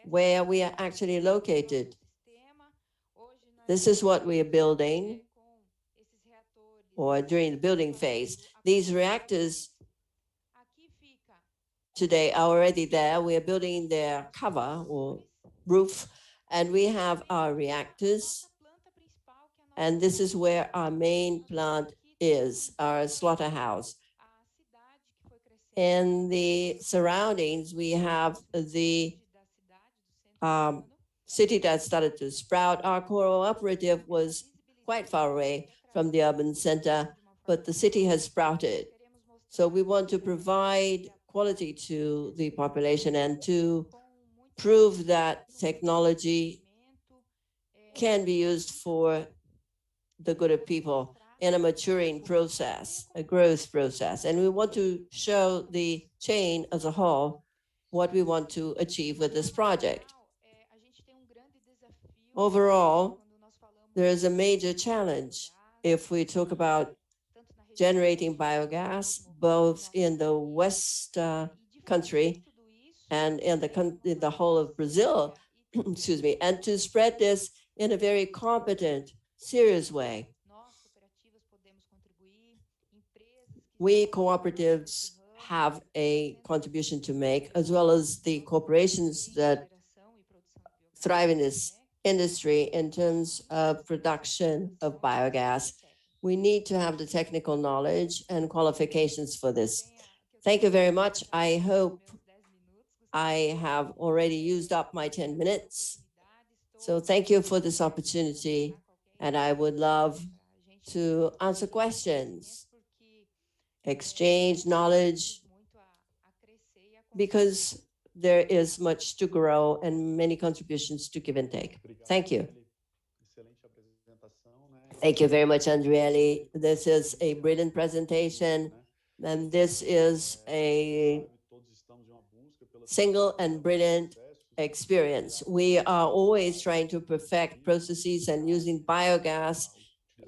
S5: where we are actually located. This is what we are building, or during the building phase. These reactors today are already there. We are building their cover or roof, and we have our reactors. And this is where our main plant is, our slaughterhouse. In the surroundings, we have the city that started to sprout. Our cooperative was quite far away from the urban center, but the city has sprouted. So we want to provide quality to the population and to prove that technology can be used for the good of people in a maturing process, a growth process. And we want to show the chain as a whole what we want to achieve with this project. Overall, there is a major challenge if we talk about generating biogas, both in the West country and in the whole of Brazil, excuse me, and to spread this in a very competent, serious way. We cooperatives have a contribution to make, as well as the corporations that thrive in this industry in terms of production of biogas. We need to have the technical knowledge and qualifications for this. Thank you very much. I hope I have already used up my 10 minutes. So thank you for this opportunity, and I would love to answer questions, exchange knowledge, because there is much to grow and many contributions to give and take. Thank you. Thank you very much, Andriele. This is a brilliant presentation, and this is a single and brilliant experience. We are always trying to perfect processes and using biogas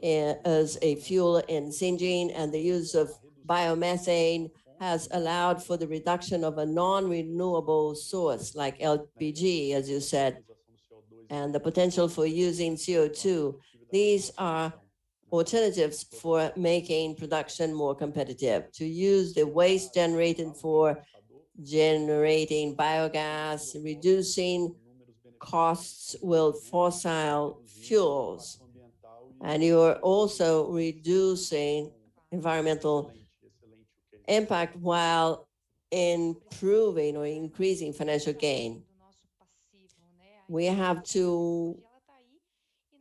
S5: as a fuel in singeing, and the use of biomethane has allowed for the reduction of a non-renewable source like LPG, as you said, and the potential for using CO2. These are alternatives for making production more competitive. To use the waste generated for generating biogas, reducing costs with fossil fuels, and you're also reducing environmental impact while improving or increasing financial gain. We have to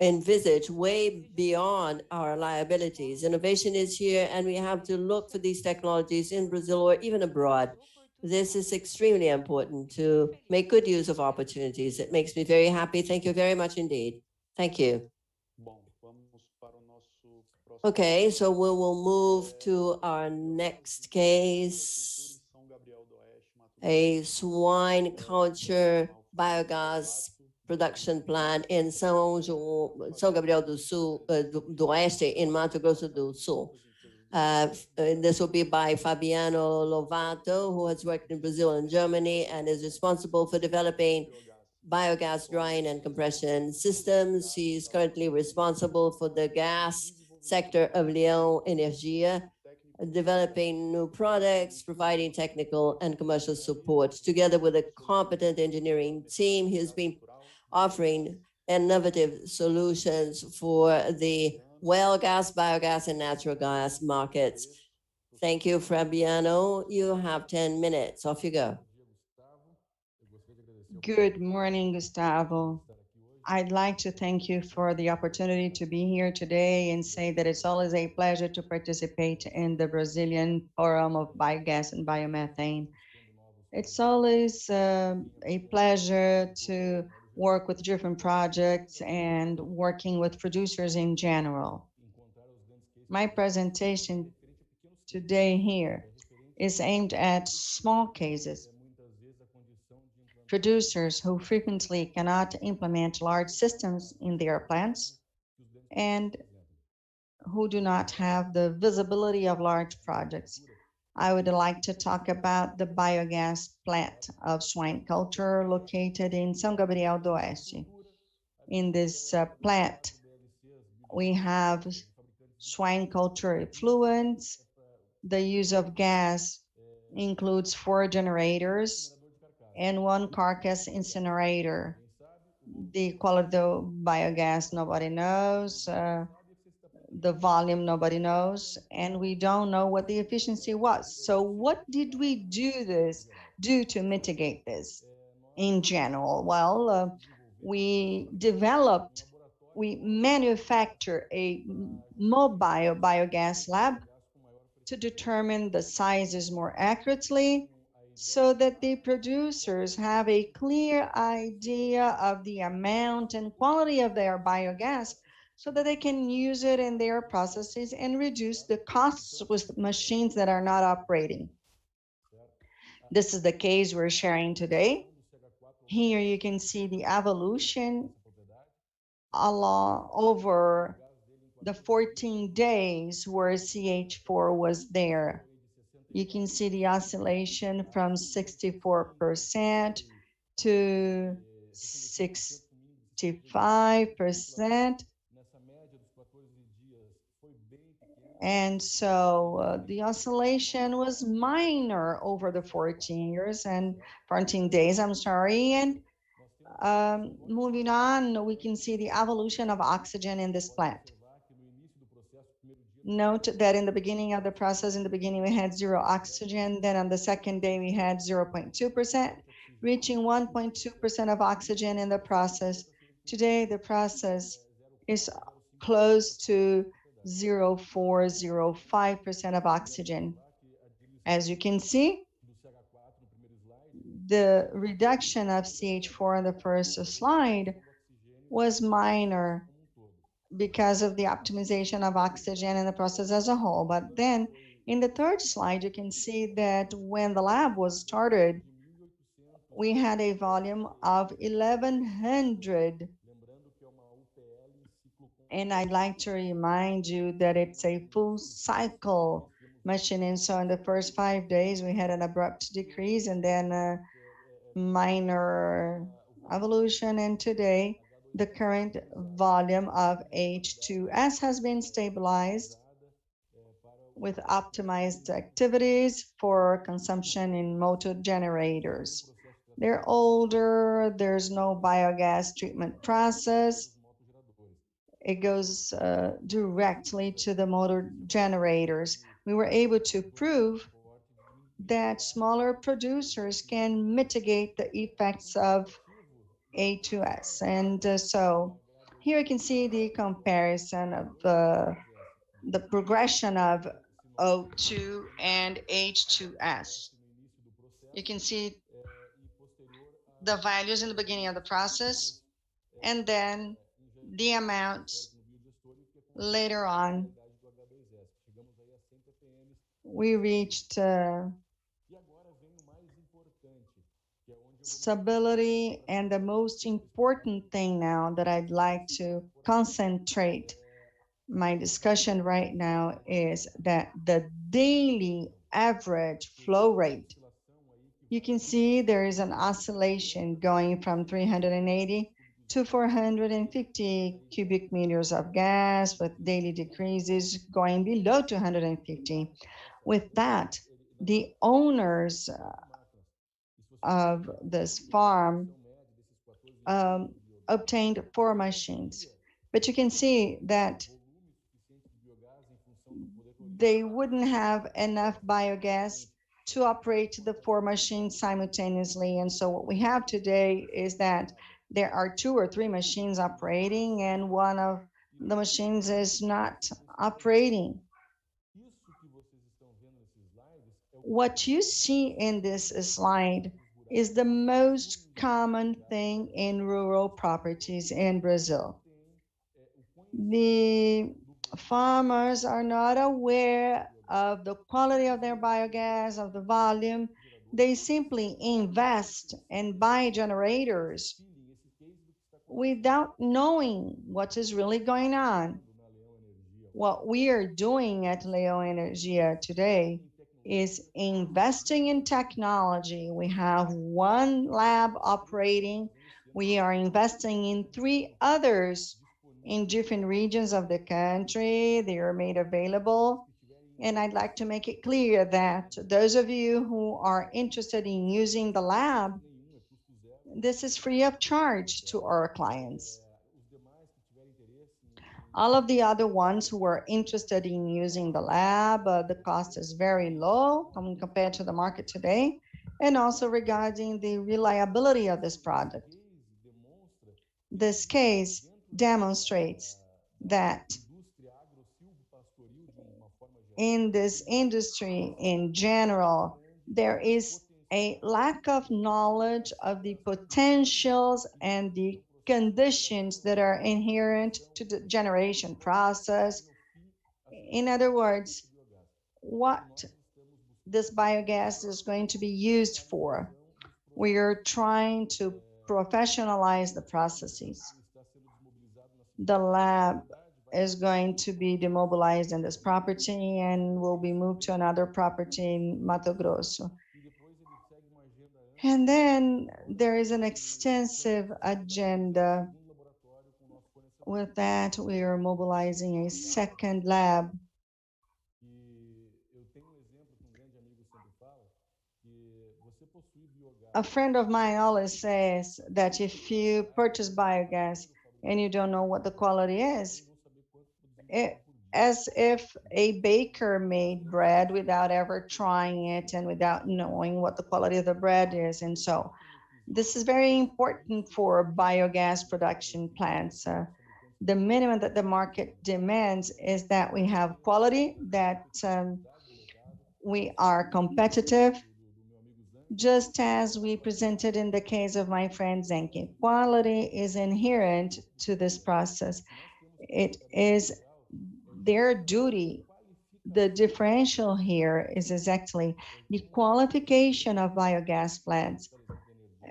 S5: envisage way beyond our liabilities. Innovation is here, and we have to look for these technologies in Brazil or even abroad. This is extremely important to make good use of opportunities. It makes me very happy. Thank you very much indeed. Thank you. Okay, so we will move to our next case. a swine culture biogas production plant in São Gabriel do Sul, do Oeste, in Mato Grosso do Sul. And this will be by Fabiano Lovato, who has worked in Brazil and Germany and is responsible for developing biogas drying and compression systems. He is currently responsible for the gas sector of Leão Energia, developing new products, providing technical and commercial support. Together with a competent engineering team, he has been offering innovative solutions for the well gas, biogas, and natural gas markets. Thank you, Fabiano. You have 10 minutes. Off you go.
S2: Good morning, Gustavo. I'd like to thank you for the opportunity to be here today and say that it's always a pleasure to participate in the Brazilian Forum of Biogas and Biomethane. It's always a pleasure to work with different projects and working with producers in general. My presentation today here is aimed at small cases, producers who frequently cannot implement large systems in their plants and who do not have the visibility of large projects. I would like to talk about the biogas plant of swine culture located in São Gabriel do Oeste. In this plant, we have swine culture effluents. The use of gas includes 4 generators and 1 carcass incinerator. The quality of the biogas, nobody knows. The volume, nobody knows, and we don't know what the efficiency was. So what did we do to mitigate this in general? Well, we manufacture a mobile biogas lab to determine the sizes more accurately so that the producers have a clear idea of the amount and quality of their biogas so that they can use it in their processes and reduce the costs with machines that are not operating. This is the case we're sharing today. Here you can see the evolution over the 14 days where CH4 was there. You can see the oscillation from 64% to 65%. And so the oscillation was minor over the 14 days, And moving on, we can see the evolution of oxygen in this plant. Note that in the beginning of the process, we had 0 oxygen. Then on the second day, we had 0.2%, reaching 1.2% of oxygen in the process. Today, the process is close to 0.405% of oxygen. As you can see, the reduction of CH4 in the first slide was minor because of the optimization of oxygen in the process as a whole. But then in the third slide, you can see that when the lab was started, we had a volume of 1,100. And I'd like to remind you that it's a full cycle machine. And so in the first 5 days, we had an abrupt decrease and then a minor evolution. And today, the current volume of H2S has been stabilized with optimized activities for consumption in motor generators. They're older, there's no biogas treatment process. It goes directly to the motor generators. We were able to prove that smaller producers can mitigate the effects of A2S. And so here you can see the comparison of the progression of O2 and H2S. You can see the values in the beginning of the process and then the amounts later on. We reached stability, and the most important thing now that I'd like to concentrate my discussion right now is that the daily average flow rate, you can see there is an oscillation going from 380 to 450 cubic meters of gas, with daily decreases going below 250. With that, the owners of this farm obtained 4 machines. But you can see that they wouldn't have enough biogas to operate the 4 machines simultaneously. And so what we have today is that there are 2 or 3 machines operating, and one of the machines is not operating. What you see in this slide is the most common thing in rural properties in Brazil. The farmers are not aware of the quality of their biogas, of the volume. They simply invest and buy generators without knowing what is really going on. What we are doing at Leo Energia today is investing in technology. We have 1 lab operating. We are investing in 3 others in different regions of the country. They are made available. And I'd like to make it clear that those of you who are interested in using the lab, this is free of charge to our clients. All of the other ones who are interested in using the lab, the cost is very low compared to the market today. And also regarding the reliability of this product. This case demonstrates that in this industry in general, there is a lack of knowledge of the potentials and the conditions that are inherent to the generation process. In other words, what this biogas is going to be used for. We are trying to professionalize the processes. The lab is going to be demobilized in this property and will be moved to another property in Mato Grosso. And then there is an extensive agenda. With that, we are mobilizing a second lab. A friend of mine always says that if you purchase biogas and you don't know what the quality is, as if a baker made bread without ever trying it and without knowing what the quality of the bread is. And so this is very important for biogas production plants. The minimum that the market demands is that we have quality, that we are competitive, just as we presented in the case of my friend Zenke. Quality is inherent to this process. It is their duty. The differential here is exactly the qualification of biogas plants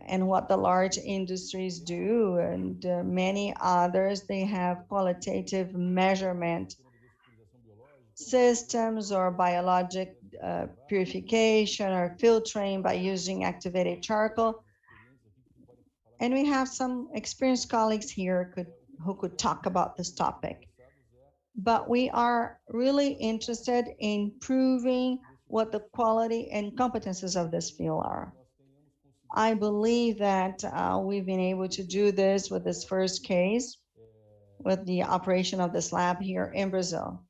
S2: and what the large industries do, and many others, they have qualitative measurement systems or biologic purification or filtering by using activated charcoal. And we have some experienced colleagues here who could talk about this topic. But we are really interested in proving what the quality and competences of this field are. I believe that we've been able to do this with this first case, with the operation of this lab here in Brazil.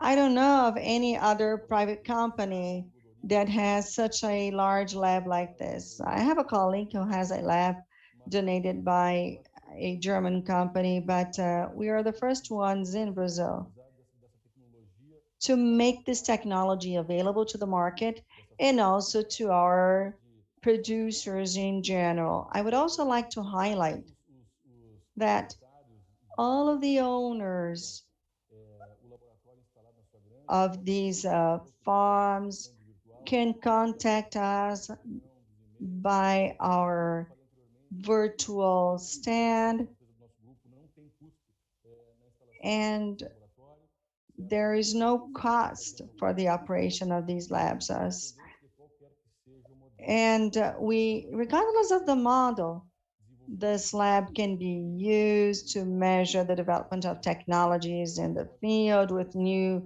S2: I don't know of any other private company that has such a large lab like this. I have a colleague who has a lab donated by a German company, but we are the first ones in Brazil to make this technology available to the market and also to our producers in general. I would also like to highlight that all of the owners of these farms can contact us. by our virtual stand, and there is no cost for the operation of these labs. Regardless of the model, this lab can be used to measure the development of technologies in the field with new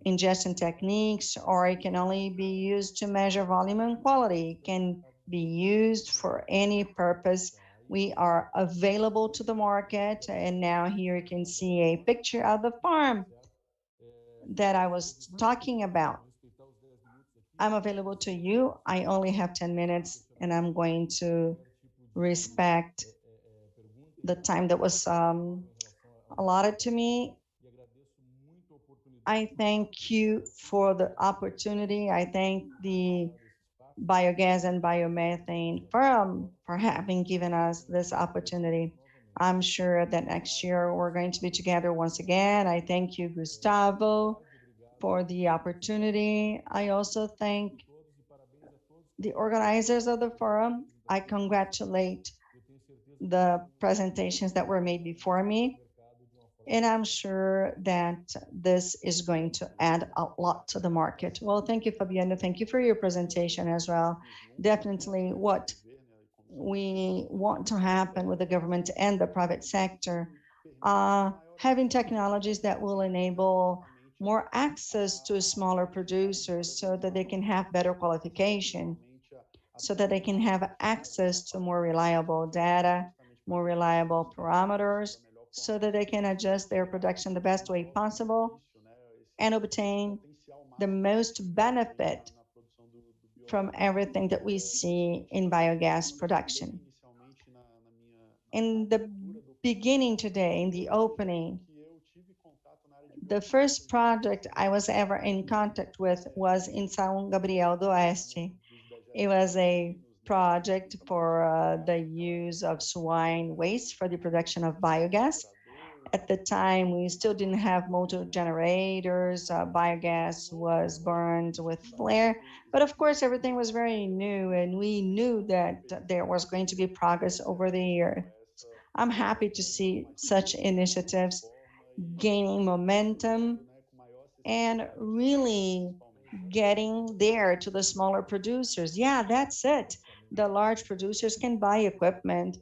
S2: ingestion techniques, or it can only be used to measure volume and quality. It can be used for any purpose. We are available to the market, and now here you can see a picture of the farm that I was talking about. I'm available to you. I only have 10 minutes, and I'm going to respect the time that was allotted to me. I thank you for the opportunity. I thank the Biogas and Biomethane Forum for having given us this opportunity. I'm sure that next year we're going to be together once again. I thank you, Gustavo, for the opportunity. I also thank the organizers of the forum. I congratulate the presentations that were made before me, and I'm sure that this is going to add a lot to the market. Well, thank you, Fabiano. Thank you for your presentation as well. Definitely what we want to happen with the government and the private sector, having technologies that will enable more access to smaller producers so that they can have better qualification, so that they can have access to more reliable data, more reliable parameters, so that they can adjust their production the best way possible and obtain the most benefit from everything that we see in biogas production. In the beginning today, in the opening, the first project I was ever in contact with was in São Gabriel do Oeste. It was a project for the use of swine waste for the production of biogas. At the time, we still didn't have motor generators. Biogas was burned with flare. But of course, everything was very new, and we knew that there was going to be progress over the year. I'm happy to see such initiatives gaining momentum and really getting there to the smaller producers. Yeah, that's it. The large producers can buy equipment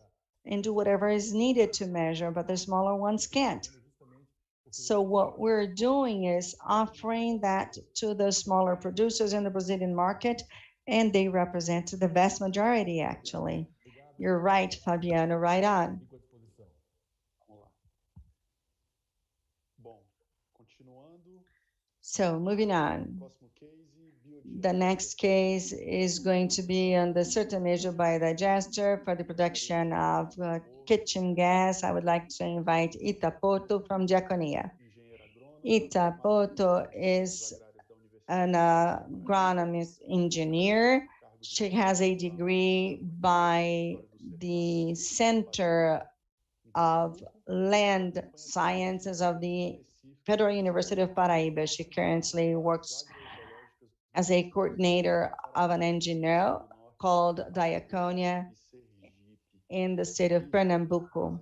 S2: and do whatever is needed to measure, but the smaller ones can't. So what we're doing is offering that to the smaller producers in the Brazilian market, and they represent the vast majority, actually. You're right, Fabiano, right on. So moving on. The next case is going to be on the sertanejo biodigester for the production of kitchen gas. I would like to invite Ita Poto from Diaconia. Ita Poto is an agronomist engineer. She has a degree by the Center of Land Sciences of the Federal University of Paraíba. She currently works as a coordinator of an NGO called Diaconia in the state of Pernambuco.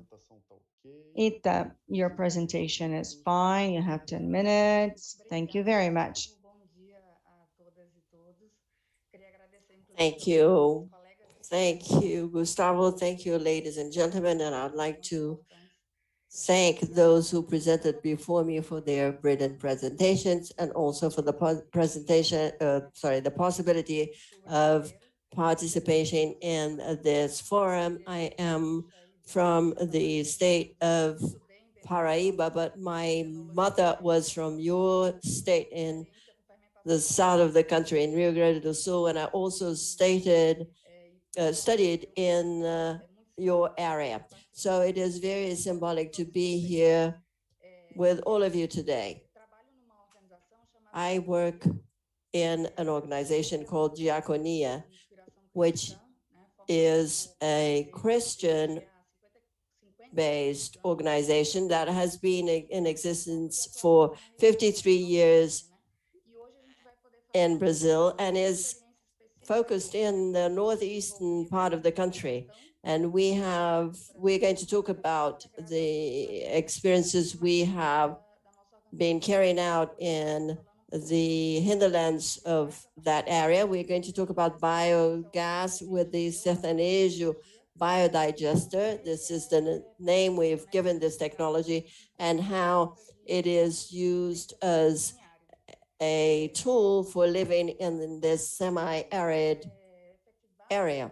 S2: Ita, your presentation is fine. You have 10 minutes. Thank you very much.
S5: Thank you. Thank you, Gustavo. Thank you, ladies and gentlemen. And I'd like to thank those who presented before me for their brilliant presentations, and also for the the possibility of participation in this forum. I am from the state of Paraíba, but my mother was from your state in the south of the country, in Rio Grande do Sul, and I also studied in your area. So it is very symbolic to be here with all of you today. I work in an organization called Diaconia, which is a Christian-based organization that has been in existence for 53 years in Brazil and is focused in the northeastern part of the country. And we're going to talk about the experiences we have been carrying out in the hinterlands of that area. We're going to talk about biogas with the sertanejo biodigester. This is the name we've given this technology, and how it is used as a tool for living in this semi-arid area.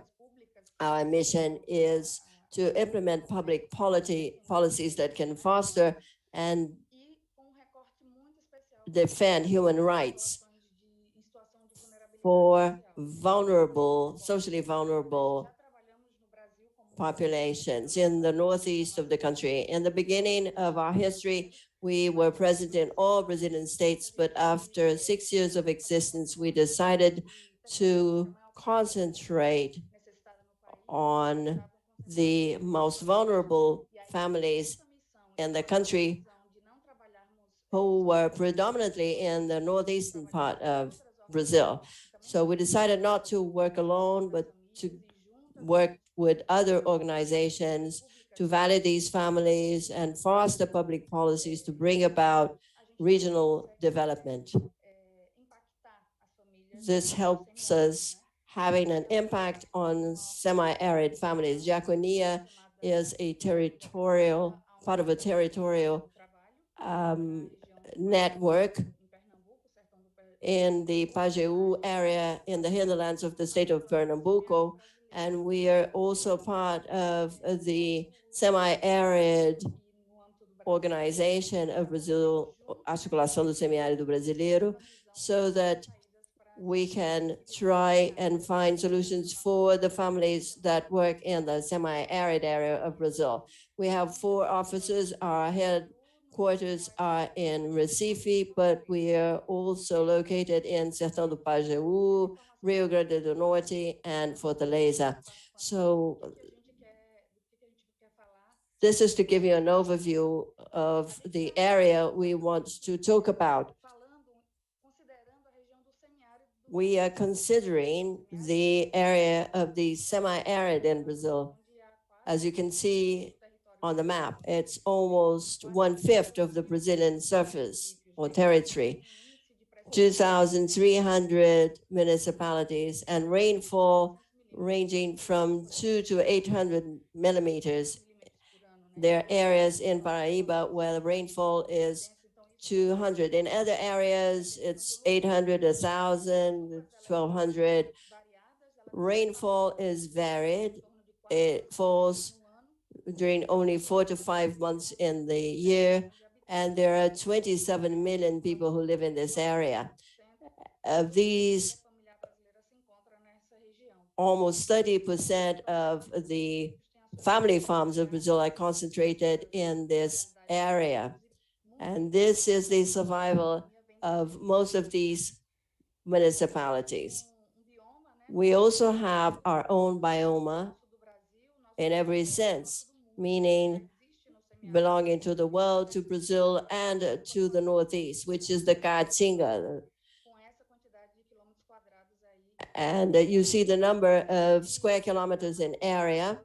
S5: Our mission is to implement public policies that can foster and defend human rights for socially vulnerable populations in the northeast of the country. In the beginning of our history, we were present in all Brazilian states, but after 6 years of existence, we decided to concentrate on the most vulnerable families in the country who were predominantly in the northeastern part of Brazil. So we decided not to work alone, but to work with other organizations to validate these families and foster public policies to bring about regional development. This helps us having an impact on semi-arid families. Diaconia is a part of a territorial network in the Pajeú area in the hinterlands of the state of Pernambuco. And we are also part of the semi-arid organization of Brazil, Articulação do Semiárido Brasileiro, so that we can try and find solutions for the families that work in the semi-arid area of Brazil. We have 4 offices. Our headquarters are in Recife, but we are also located in Sertão do Pajeú, Rio Grande do Norte, and Fortaleza. So this is to give you an overview of the area we want to talk about. We are considering the area of the semi-arid in Brazil. As you can see on the map, it's almost 1/5 of the Brazilian surface or territory, 2,300 municipalities, and rainfall ranging from 200 to 800 millimeters. There are areas in Paraíba where the rainfall is 200. In other areas, it's 800, 1,000, 1,200. Rainfall is varied. It falls during only 4 to 5 months in the year, and there are 27 million people who live in this area. Of these, almost 30% of the family farms of Brazil are concentrated in this area. And this is the survival of most of these municipalities. We also have our own bioma in every sense, meaning belonging to the world, to Brazil, and to the Northeast, which is the Caatinga. And you see the number of square kilometers in area,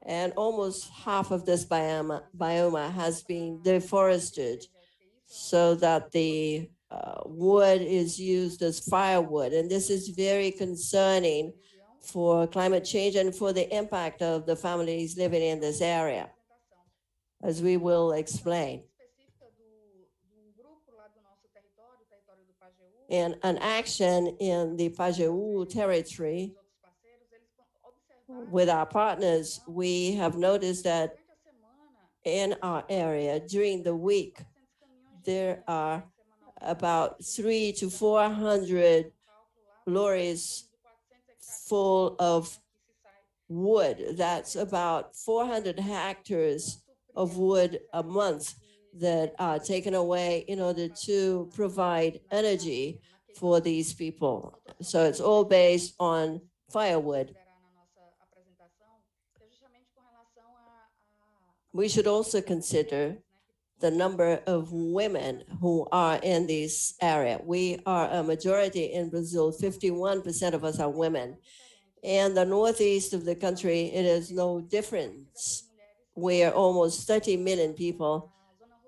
S5: and almost half of this bioma has been deforested so that the wood is used as firewood. And this is very concerning for climate change and for the impact of the families living in this area, as we will explain. In an action in the Pajeú territory, with our partners, we have noticed that in our area during the week, there are about 300 to 400 lorries full of wood. That's about 400 hectares of wood a month that are taken away in order to provide energy for these people. So it's all based on firewood. We should also consider the number of women who are in this area. We are a majority in Brazil. 51% of us are women. In the northeast of the country, it is no difference. We are almost 30 million people,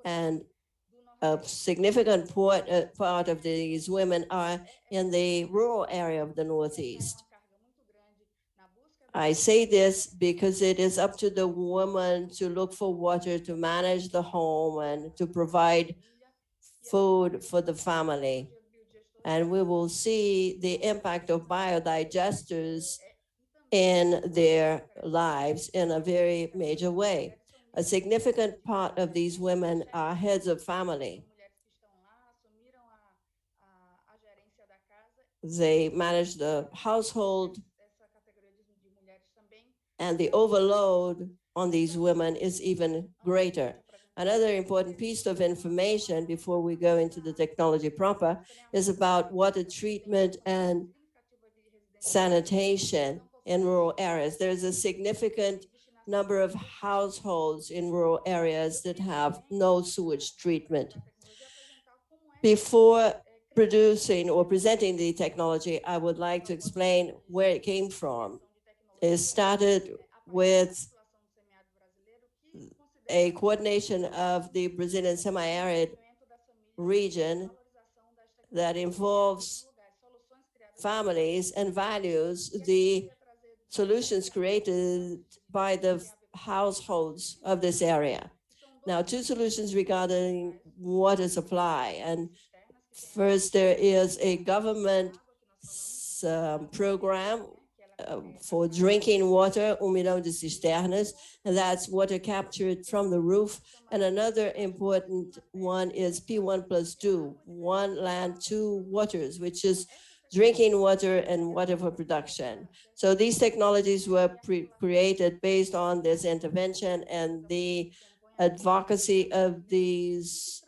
S5: and a significant part of these women are in the rural area of the Northeast. I say this because it is up to the woman to look for water, to manage the home, and to provide food for the family. And we will see the impact of biodigesters in their lives in a very major way. A significant part of these women are heads of family. They manage the household, and the overload on these women is even greater. Another important piece of information before we go into the technology proper is about water treatment and sanitation in rural areas. There's a significant number of households in rural areas that have no sewage treatment. Before producing or presenting the technology, I would like to explain where it came from. It started with a coordination of the Brazilian semi-arid region that involves families and values the solutions created by the households of this area. Now, two solutions regarding water supply. And first, there is a government program for drinking water, milhão de cisternas, and that's water captured from the roof. And another important one is P1+2, one land, two waters, which is drinking water and water for production. So these technologies were created based on this intervention and the advocacy of these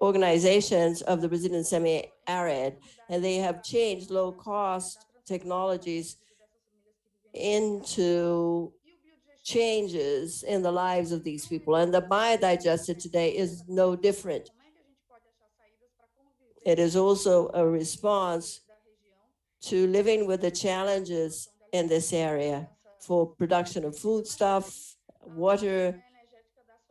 S5: organizations of the Brazilian semi-arid, and they have changed low-cost technologies into changes in the lives of these people. And the biodigester today is no different. It is also a response to living with the challenges in this area for production of foodstuff, water,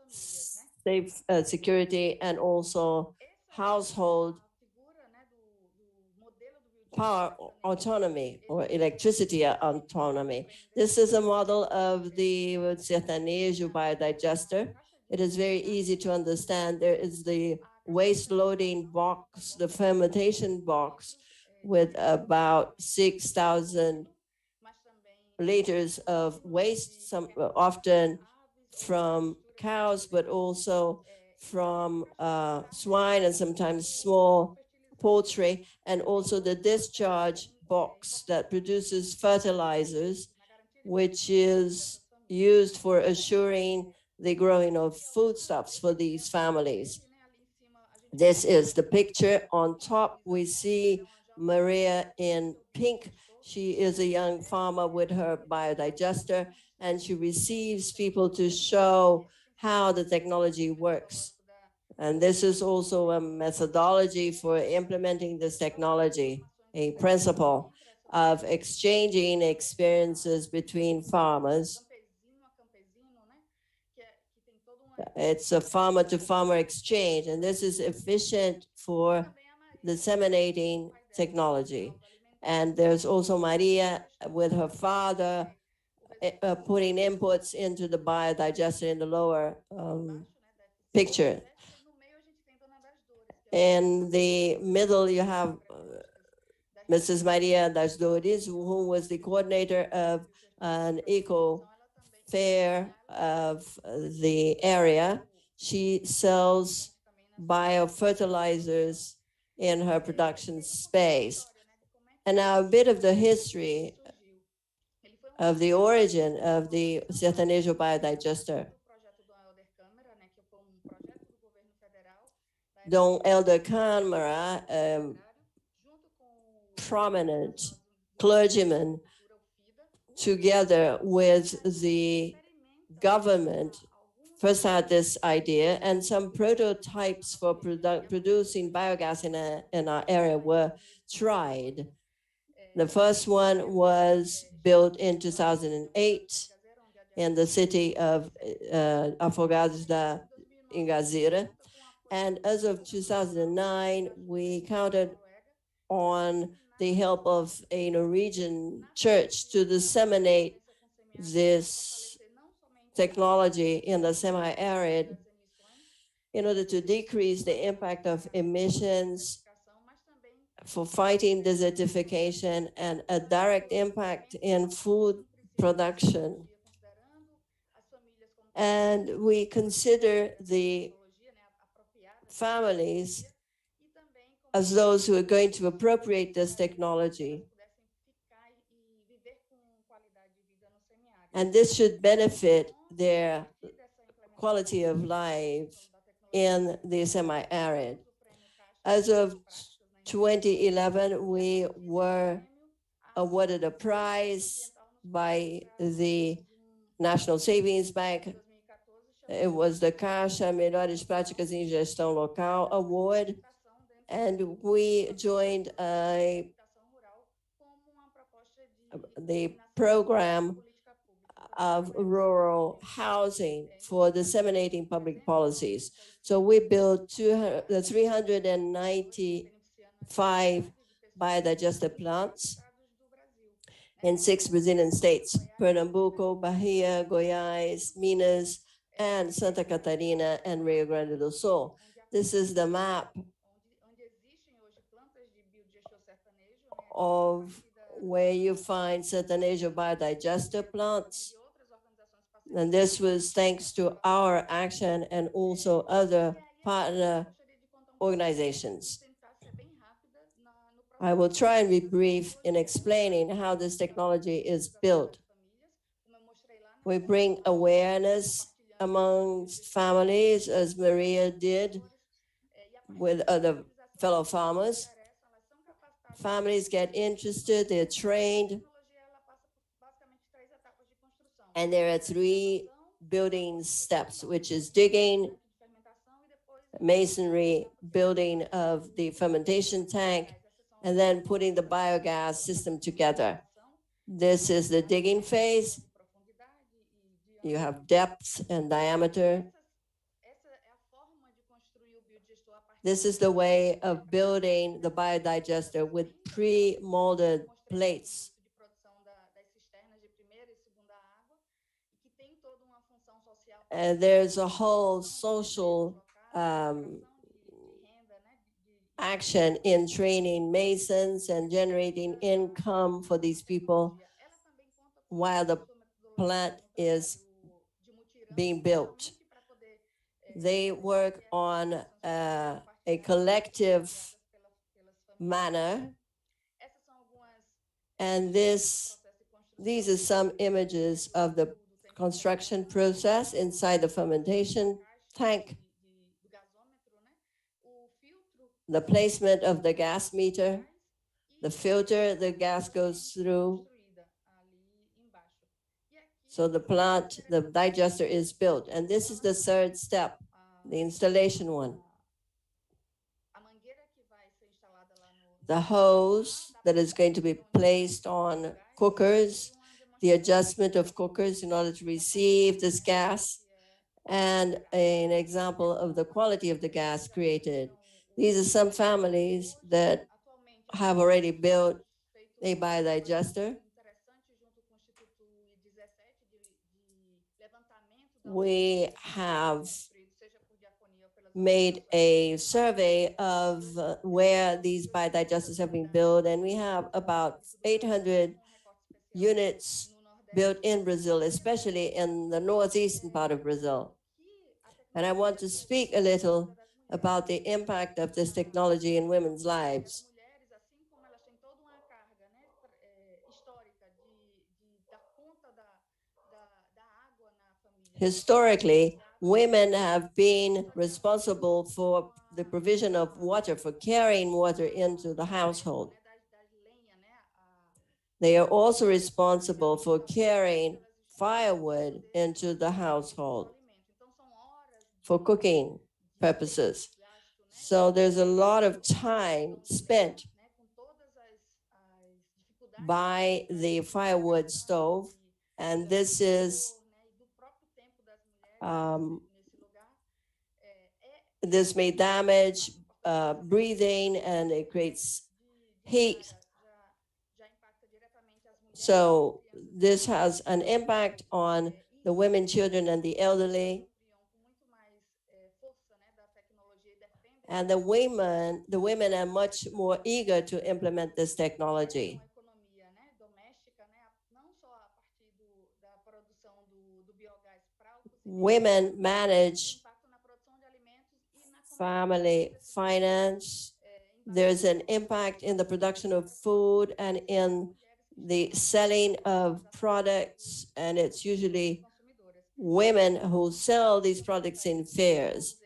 S5: safe security, and also household power autonomy or electricity autonomy. This is a model of the sertanejo biodigester. It is very easy to understand. There is the waste loading box, the fermentation box, with about 6,000 liters of waste, some often from cows, but also from swine and sometimes small poultry, and also the discharge box that produces fertilizers, which is used for assuring the growing of foodstuffs for these families. This is the picture. On top, we see Maria in pink. She is a young farmer with her biodigester, and she receives people to show how the technology works. And this is also a methodology for implementing this technology, a principle of exchanging experiences between farmers. It's a farmer-to-farmer exchange, and this is efficient for disseminating technology. And there's also Maria with her father putting inputs into the biodigester in the lower picture. In the middle, you have Mrs. Maria das Dores, who was the coordinator of an eco fair of the area. She sells biofertilizers in her production space. And now a bit of the history of the origin of the sertanejo biodigester. Dom Helder Câmara, prominent clergyman, together with the government, first had this idea, and some prototypes for producing biogas in our area were tried. The first one was built in 2008 in the city of Afogados da Ingazira. And as of 2009, we counted on the help of a Norwegian church to disseminate this technology in the semi-arid in order to decrease the impact of emissions, for fighting desertification, and a direct impact in food production. And we consider the families as those who are going to appropriate this technology. And this should benefit their quality of life in the semi-arid. As of 2011, we were awarded a prize by the National Savings Bank. It was the Caixa Melhores Práticas em Gestão Local Award, and we joined the program of rural housing for disseminating public policies. So we built 395 biodigester plants in 6 Brazilian states: Pernambuco, Bahia, Goiás, Minas, and Santa Catarina, and Rio Grande do Sul. This is the map of where you find sertanejo biodigester plants. And this was thanks to our action and also other partner organizations. I will try and be brief in explaining how this technology is built. We bring awareness amongst families, as Maria did with other fellow farmers. Families get interested, they're trained, and there are 3 building steps, which is digging, masonry, building of the fermentation tank, and then putting the biogas system together. This is the digging phase. You have depth and diameter. This is the way of building the biodigester with pre-molded plates. And there's a whole social action in training masons and generating income for these people while the plant is being built. They work on a collective manner, and these are some images of the construction process inside the fermentation tank. The placement of the gas meter, the filter the gas goes through. So the plant, the digester is built. And this is the 3rd step, the installation one. The hose that is going to be placed on cookers, the adjustment of cookers in order to receive this gas, and an example of the quality of the gas created. These are some families that have already built a biodigester. We have made a survey of where these biodigesters have been built, and we have about 800 units built in Brazil, especially in the northeastern part of Brazil. And I want to speak a little about the impact of this technology in women's lives. Historically, women have been responsible for the provision of water, for carrying water into the household. They are also responsible for carrying firewood into the household. for cooking purposes. So there's a lot of time spent by the firewood stove, and this is this may damage breathing, and it creates heat. So this has an impact on the women, children, and the elderly. And the women are much more eager to implement this technology. Women manage family finance. There's an impact in the production of food and in the selling of products, and it's usually women who sell these products in fairs.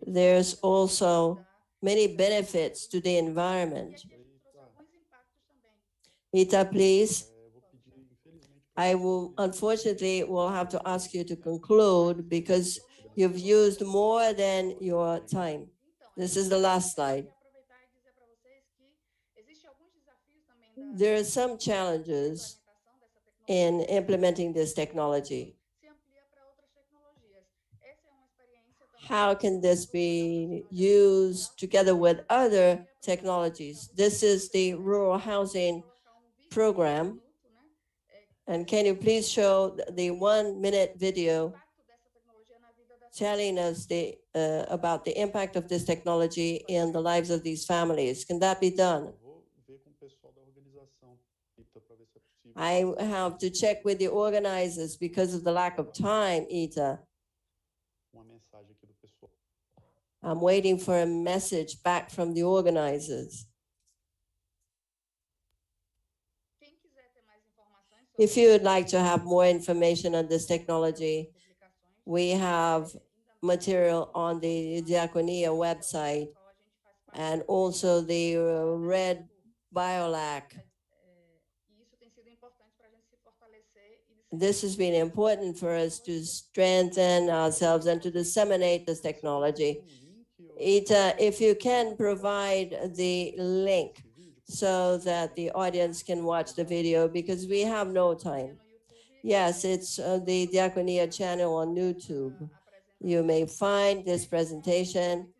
S5: There's also many benefits to the environment. Ita, please. I will unfortunately will have to ask you to conclude because you've used more than your time. This is the last slide. There are some challenges in implementing this technology. How can this be used together with other technologies? This is the rural housing program. And can you please show the 1-minute video telling us about the impact of this technology in the lives of these families? Can that be done? I have to check with the organizers because of the lack of time, Ita. I'm waiting for a message back from the organizers. If you would like to have more information on this technology, we have material on the Diaconia website and also the Red Biolac. This has been important for us to strengthen ourselves and to disseminate this technology. Ita, if you can provide the link so that the audience can watch the video, because we have no time. Yes, it's the Diaconia channel on YouTube. You may find this presentation.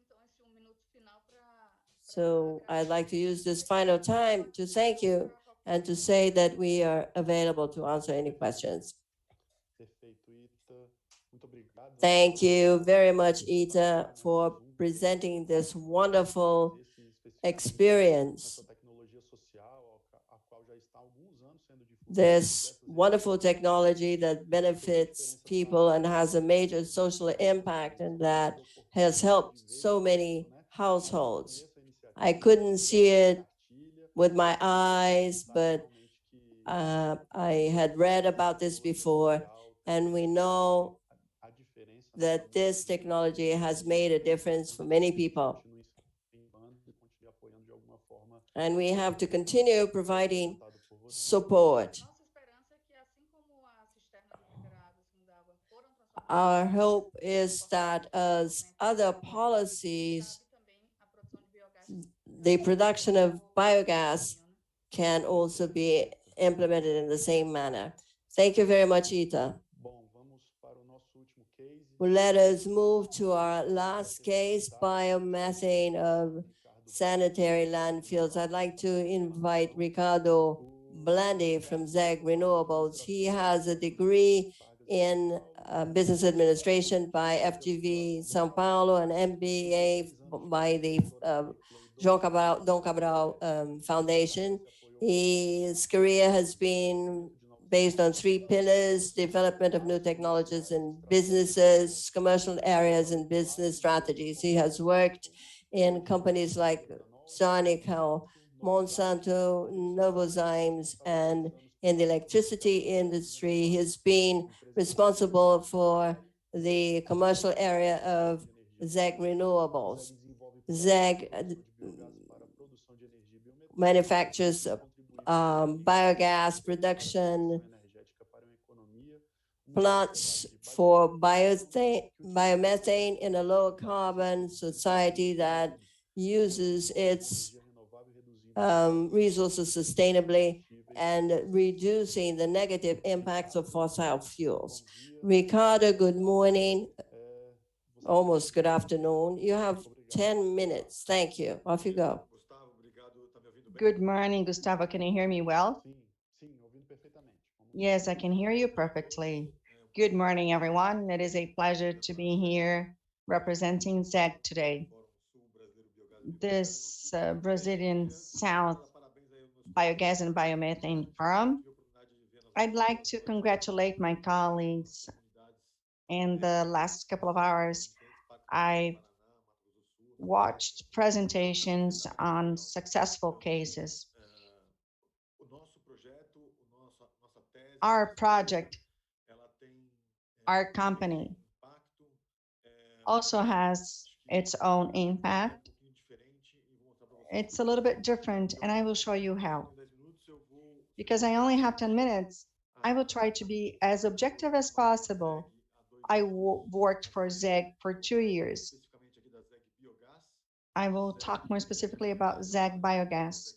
S5: So I'd like to use this final time to thank you and to say that we are available to answer any questions. Thank you very much, Ita, for presenting this wonderful experience. This wonderful technology that benefits people and has a major social impact and that has helped so many households. I couldn't see it with my eyes, but I had read about this before, and we know that this technology has made a difference for many people. And we have to continue providing support. Our hope is that as other policies, the production of biogas can also be implemented in the same manner. Thank you very much, Ita. Well, let us move to our last case, biomethane of sanitary landfills. I'd like to invite Ricardo Blandi from ZEG Renewables. He has a degree in business administration by FGV São Paulo, an MBA by the Dom Cabral Foundation. His career has been based on 3 pillars: development of new technologies and businesses, commercial areas, and business strategies. He has worked in companies like Sonical, Monsanto, Novozymes, and in the electricity industry. He has been responsible for the commercial area of ZEG Renewables. ZEG manufactures biogas production plants for biomethane in a low carbon society that uses its resources sustainably and reducing the negative impacts of fossil fuels. Ricardo, good morning, almost good afternoon. You have 10 minutes. Thank you. Off you go.
S2: Good morning, Gustavo. Can you hear me well? Yes, I can hear you perfectly. Good morning, everyone. It is a pleasure to be here representing ZEG today. This Brazilian South Biogas and Biomethane Forum. I'd like to congratulate my colleagues. In the last couple of hours, I watched presentations on successful cases. Our project, our company, also has its own impact. It's a little bit different, and I will show you how. Because I only have 10 minutes, I will try to be as objective as possible. I worked for ZEG for 2 years. I will talk more specifically about ZEG Biogas.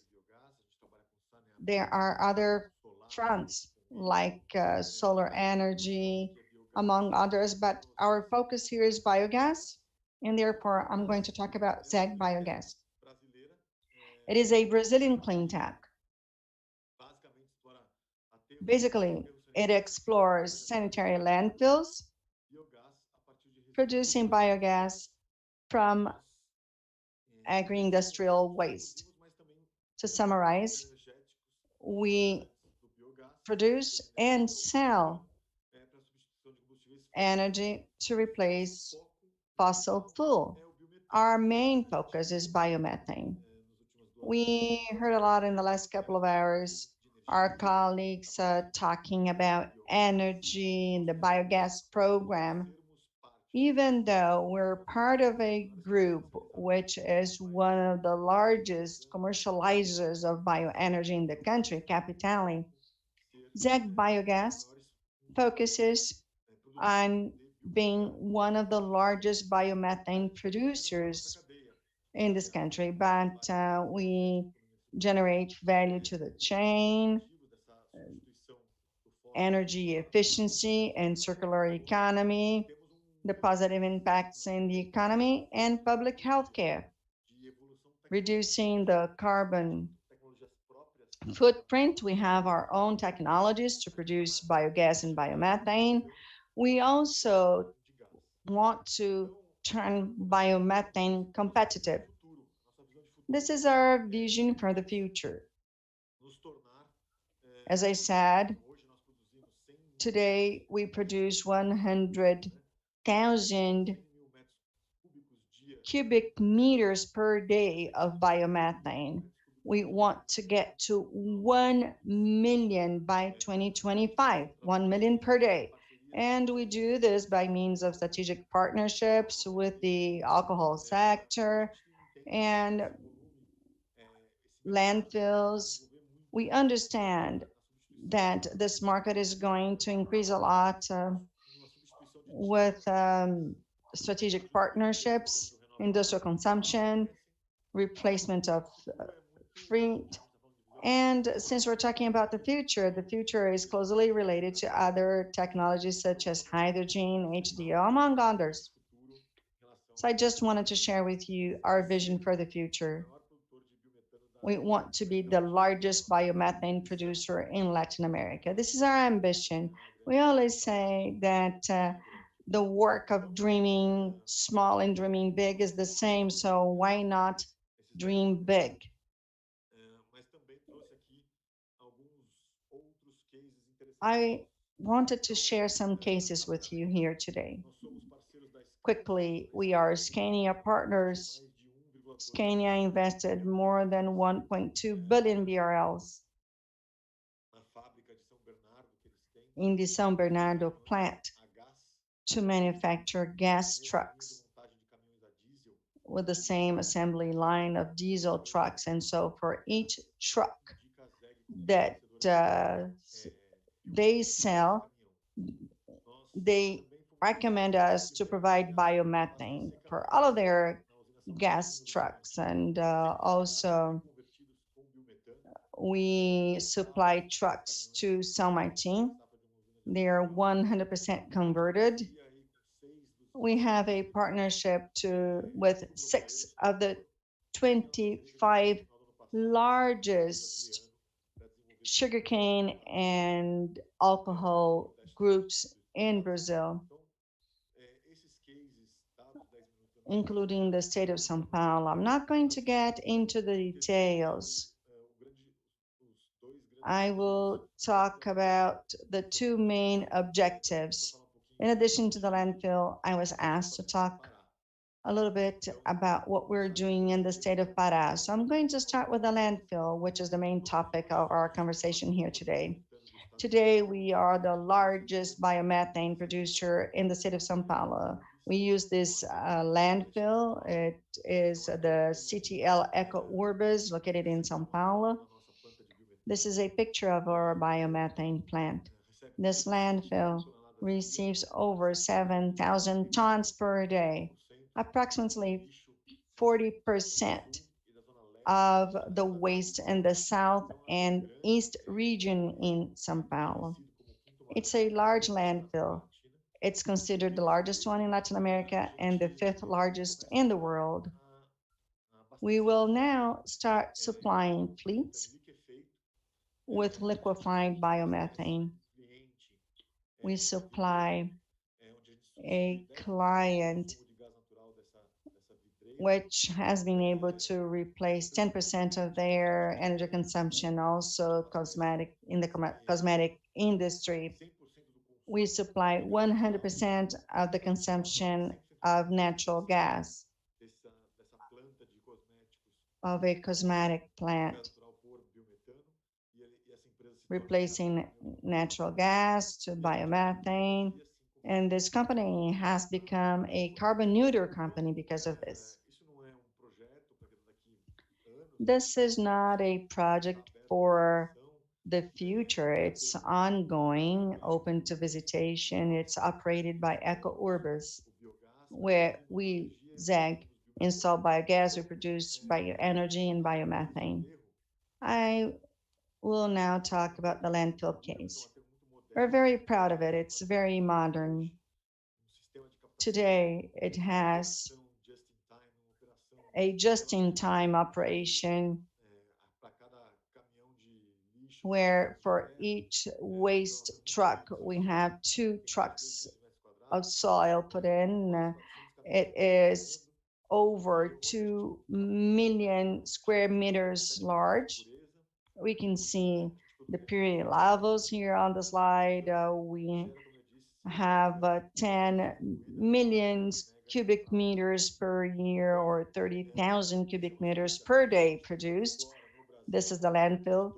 S2: There are other fronts like solar energy, among others, but our focus here is biogas, and therefore I'm going to talk about ZEG Biogas. It is a Brazilian clean tech. Basically, it explores sanitary landfills, producing biogas from agri-industrial waste. To summarize, we produce and sell energy to replace fossil fuel. Our main focus is biomethane. We heard a lot in the last couple of hours, our colleagues talking about energy in the biogas program. Even though we're part of a group which is one of the largest commercializers of bioenergy in the country, Capitale, ZEG Biogas focuses on being one of the largest biomethane producers in this country, but we generate value to the chain, energy efficiency and circular economy, the positive impacts in the economy and public health care, reducing the carbon footprint. We have our own technologies to produce biogas and biomethane. We also want to turn biomethane competitive. This is our vision for the future. As I said, today we produce 100,000 cubic meters per day of biomethane. We want to get to 1 million by 2025, 1 million per day. And we do this by means of strategic partnerships with the alcohol sector and landfills. We understand that this market is going to increase a lot with strategic partnerships, industrial consumption, replacement of freight. And since we're talking about the future is closely related to other technologies such as hydrogen, HDO, among others. So I just wanted to share with you our vision for the future. We want to be the largest biomethane producer in Latin America. This is our ambition. We always say that the work of dreaming small and dreaming big is the same, so why not dream big? I wanted to share some cases with you here today. Quickly, we are Scania partners. Scania invested more than 1.2 billion BRL in the São Bernardo plant to manufacture gas trucks with the same assembly line of diesel trucks. And so for each truck that they sell, they recommend us to provide biomethane for all of their gas trucks. And also we supply trucks to São Martin. They are 100% converted. We have a partnership with 6 of the 25 largest sugarcane and alcohol groups in Brazil, including the state of São Paulo. I'm not going to get into the details. I will talk about the 2 main objectives. In addition to the landfill, I was asked to talk a little bit about what we're doing in the state of Pará. So I'm going to start with the landfill, which is the main topic of our conversation here today. Today, we are the largest biomethane producer in the state of São Paulo. We use this landfill. It is the CTL Eco Urbis located in São Paulo. This is a picture of our biomethane plant. This landfill receives over 7,000 tons per day, approximately 40% of the waste in the south and east region in São Paulo. It's a large landfill. It's considered the largest one in Latin America and the 5th largest in the world. We will now start supplying fleets with liquefied biomethane. We supply a client which has been able to replace 10% of their energy consumption, also cosmetic in the cosmetic industry. We supply 100% of the consumption of natural gas of a cosmetic plant, replacing natural gas to biomethane. And this company has become a carbon neutral company because of this. This is not a project for the future. It's ongoing, open to visitation. It's operated by Eco Urbis, where we, ZEG, install biogas, we produce bioenergy and biomethane. I will now talk about the landfill case. We're very proud of it. It's very modern. Today, it has a just-in-time operation where for each waste truck, we have 2 trucks of soil put in. It is over 2 million square meters large. We can see the period levels here on the slide. We have 10 million cubic meters per year or 30,000 cubic meters per day produced. This is the landfill.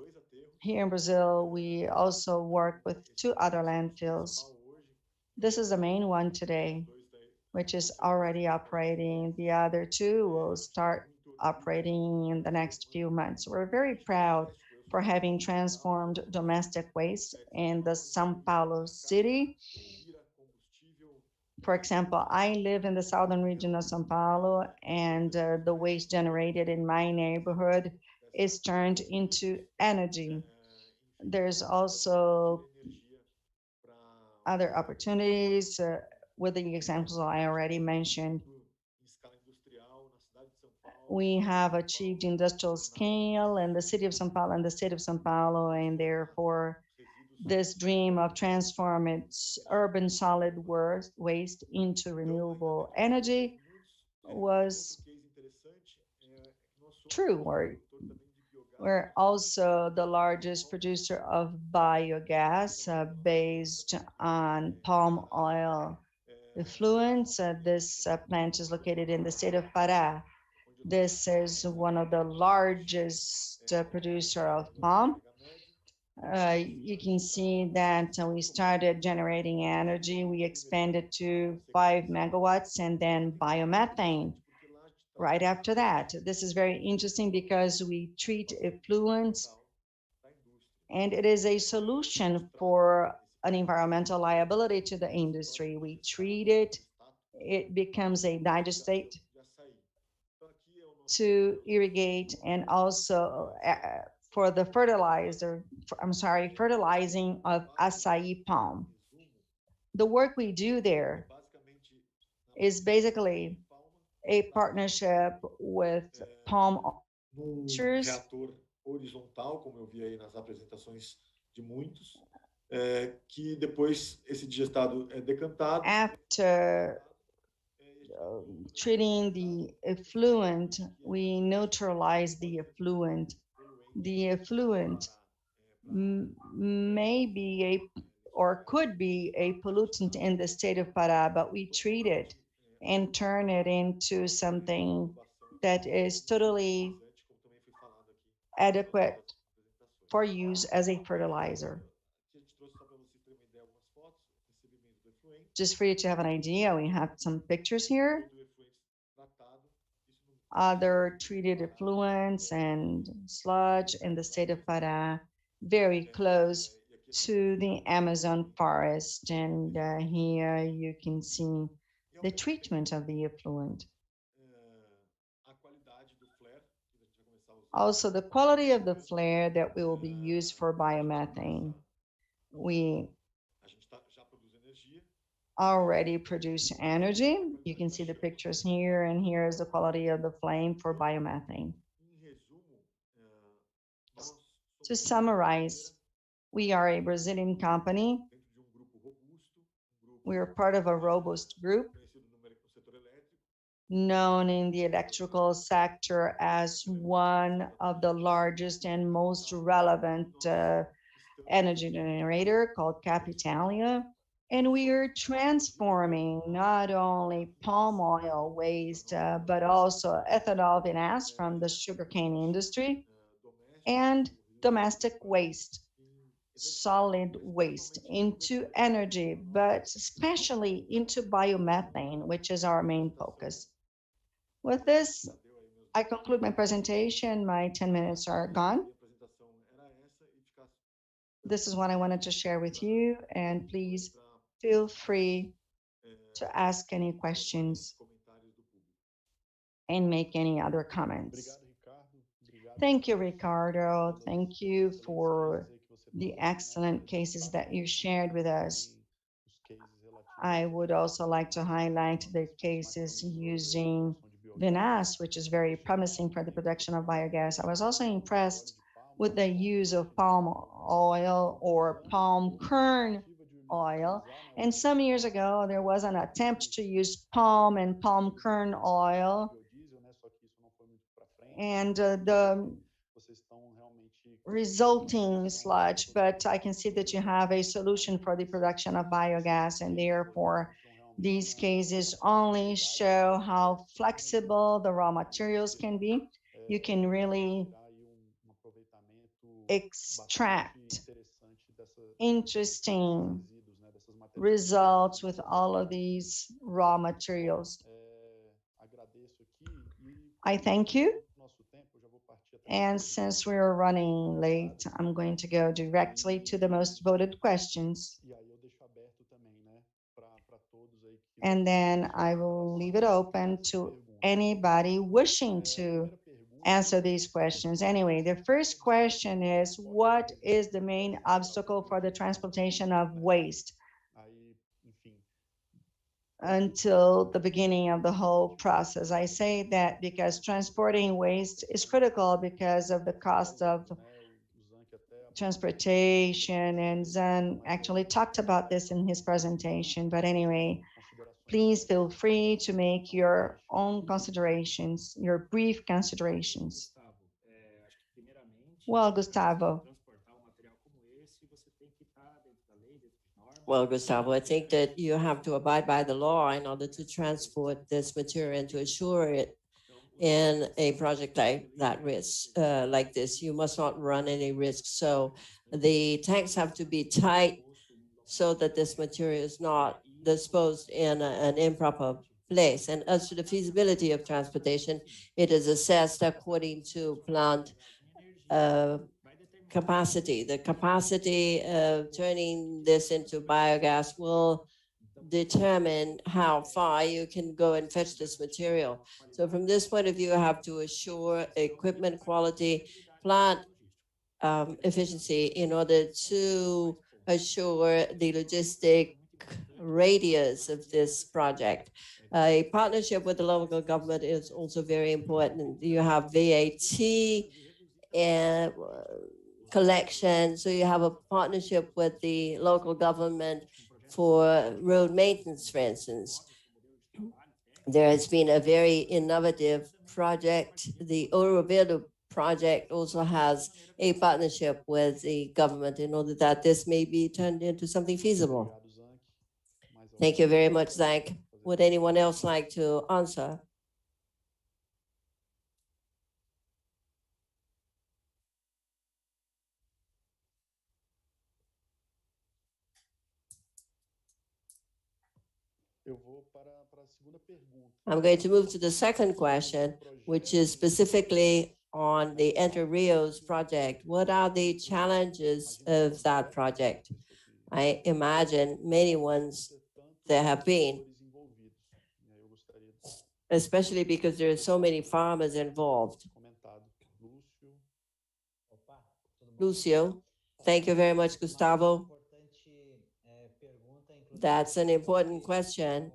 S2: Here in Brazil, we also work with 2 other landfills. This is the main one today, which is already operating. The other 2 will start operating in the next few months. We're very proud for having transformed domestic waste in the São Paulo city. For example, I live in the southern region of São Paulo, and the waste generated in my neighborhood is turned into energy. There's also other opportunities with the examples I already mentioned. We have achieved industrial scale in the city of São Paulo and the state of São Paulo, and therefore this dream of transforming its urban solid waste into renewable energy was true. We're also the largest producer of biogas based on palm oil effluents. This plant is located in the state of Pará. This is one of the largest producer of palm. You can see that we started generating energy. We expanded to 5 megawatts and then biomethane right after that. This is very interesting because we treat effluents, and it is a solution for an environmental liability to the industry. We treat it, it becomes a digestate to irrigate and also for the fertilizing of acai palm. The work we do there is basically a partnership with palm orchards.
S6: Horizontal, como eu vi aí nas apresentações de muitos, que depois esse digestado é decantado.
S2: After treating the effluent, we neutralize the effluent. The effluent may be or could be a pollutant in the state of Pará, but we treat it and turn it into something that is totally adequate for use as a fertilizer. Just for you to have an idea, we have some pictures here. Other treated effluents and sludge in the state of Pará, very close to the Amazon forest. And here you can see the treatment of the effluent. Also, the quality of the flare that will be used for biomethane. We already produce energy. You can see the pictures here, and here is the quality of the flame for biomethane. To summarize, we are a Brazilian company. We are part of a robust group known in the electrical sector as one of the largest and most relevant energy generator called Capitalia. And we are transforming not only palm oil waste, but also ethanol vinasse from the sugarcane industry and domestic waste, solid waste into energy, but especially into biomethane, which is our main focus. With this, I conclude my presentation. My 10 minutes are gone. This is what I wanted to share with you, and please feel free to ask any questions and make any other comments. Thank you, Ricardo. Thank you for the excellent cases that you shared with us. I would also like to highlight the cases using vinasse, which is very promising for the production of biogas. I was also impressed with the use of palm oil or palm kernel oil. And some years ago, there was an attempt to use palm and palm kernel oil. And the resulting sludge, but I can see that you have a solution for the production of biogas, and therefore these cases only show how flexible the raw materials can be. You can really extract interesting results with all of these raw materials. I thank you. And since we're running late, I'm going to go directly to the most voted questions. And then I will leave it open to anybody wishing to answer these questions. Anyway, the first question is, what is the main obstacle for the transportation of waste until the beginning of the whole process? I say that because transporting waste is critical because of the cost of transportation, and Zan actually talked about this in his presentation. But anyway, please feel free to make your own considerations, your brief considerations. Well, Gustavo.
S5: Well, Gustavo, I think that you have to abide by the law in order to transport this material and to assure it in a project like this. You must not run any risks. So the tanks have to be tight so that this material is not disposed in an improper place. And as to the feasibility of transportation, it is assessed according to plant capacity. The capacity of turning this into biogas will determine how far you can go and fetch this material. So from this point of view, you have to assure equipment quality, plant efficiency in order to assure the logistic radius of this project. A partnership with the local government is also very important. You have VAT and collection, so you have a partnership with the local government for road maintenance, for instance. There has been a very innovative project. The Ouro Verde project also has a partnership with the government in order that this may be turned into something feasible. Thank you very much, Zach. Would anyone else like to answer? I'm going to move to the second question, which is specifically on the Entre Rios project. What are the challenges of that project? I imagine many ones there have been, especially because there are so many farmers involved. Lucio, thank you very much, Gustavo. That's an important question.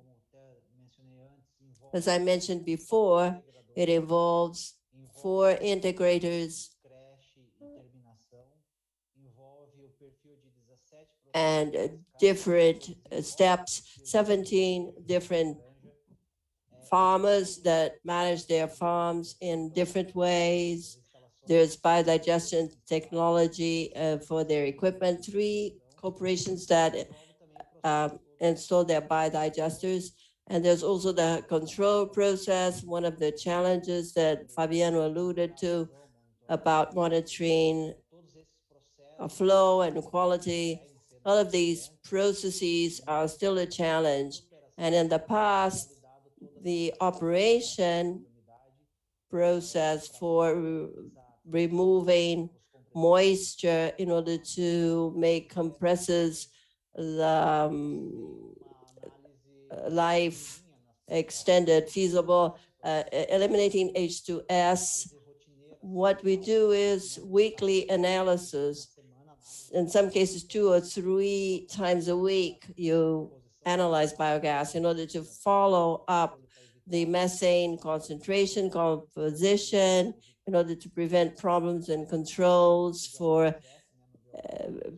S5: As I mentioned before, it involves 4 integrators and different steps, 17 different farmers that manage their farms in different ways. There's biodigestion technology for their equipment, 3 corporations that install their biodigesters. And there's also the control process, one of the challenges that Fabiano alluded to about monitoring flow and quality. All of these processes are still a challenge. And in the past, the operation process for removing moisture in order to make compressors life extended feasible, eliminating H2S. What we do is weekly analysis. In some cases, 2 or 3 times a week, you analyze biogas in order to follow up the methane concentration, composition, in order to prevent problems and controls for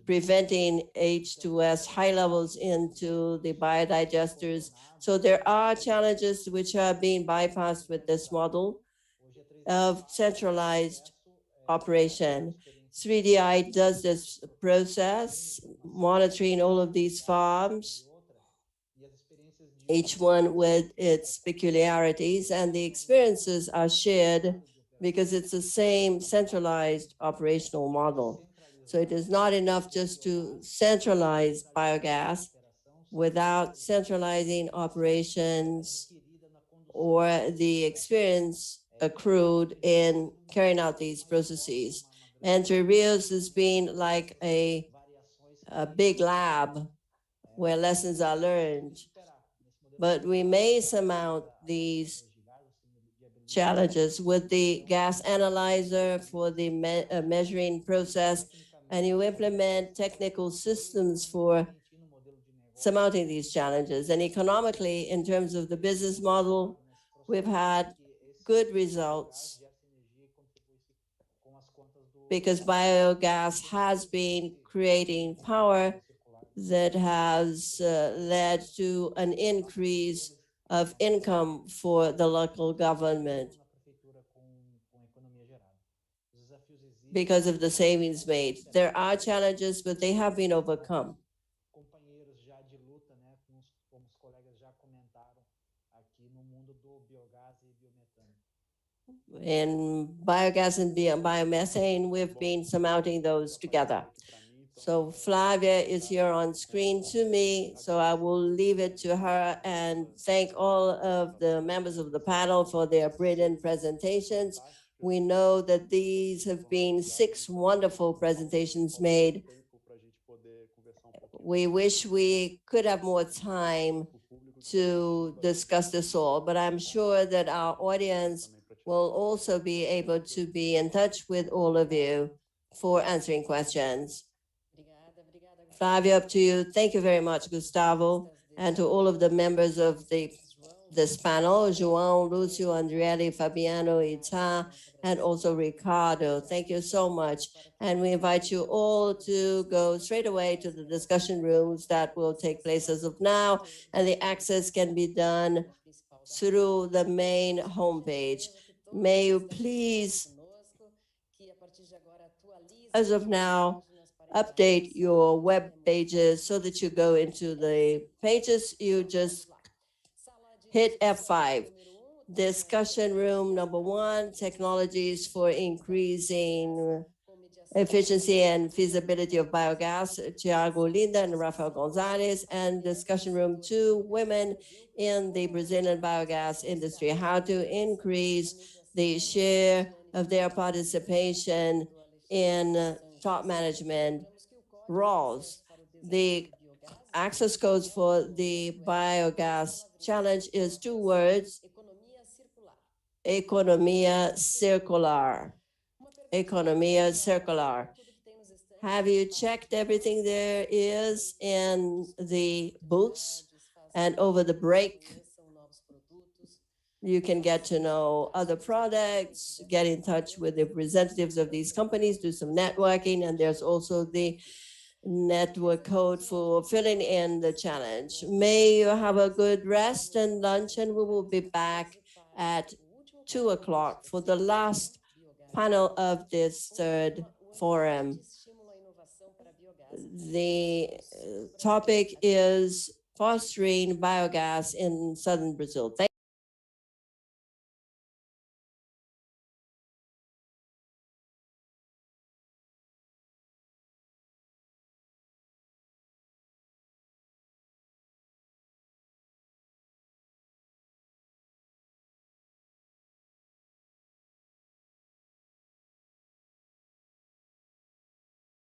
S5: preventing H2S high levels into the biodigesters. So there are challenges which are being bypassed with this model of centralized operation. 3DI does this process, monitoring all of these farms, each one with its peculiarities, and the experiences are shared because it's the same centralized operational model. So it is not enough just to centralize biogas without centralizing operations or the experience accrued in carrying out these processes. Entre Rios has been like a big lab where lessons are learned, but we may surmount these challenges with the gas analyzer for the measuring process, and you implement technical systems for surmounting these challenges. And economically, in terms of the business model, we've had good results because biogas has been creating power that has led to an increase of income for the local government because of the savings made. There are challenges, but they have been overcome. In biogas and biomethane, we've been surmounting those together. So Flavia is here on screen to me, so I will leave it to her and thank all of the members of the panel for their brilliant presentations. We know that these have been 6 wonderful presentations made. We wish we could have more time to discuss this all, but I'm sure that our audience will also be able to be in touch with all of you for answering questions. Flavia, up to you. Thank you very much, Gustavo, and to all of the members of this panel, João, Lúcio, Andriele, Fabiano, Ita, and also Ricardo. Thank you so much. And we invite you all to go straight away to the discussion rooms that will take place as of now, and the access can be done through the main homepage. May you please, as of now, update your web pages so that you go into the pages. You just hit F5. Discussion room number 1, technologies for increasing efficiency and feasibility of biogas, Thiago Linda and Rafael Gonzalez. And discussion room 2, women in the Brazilian biogas industry, how to increase the share of their participation in top management roles. The access codes for the biogas challenge is 2 words: economia circular. Economia circular. Have you checked everything there is in the booths? And over the break, you can get to know other products, get in touch with the representatives of these companies, do some networking, and there's also the network code for filling in the challenge. May you have a good rest and lunch, and we will be back at 2 o'clock for the last panel of this 3rd forum. The topic is fostering biogas in southern Brazil.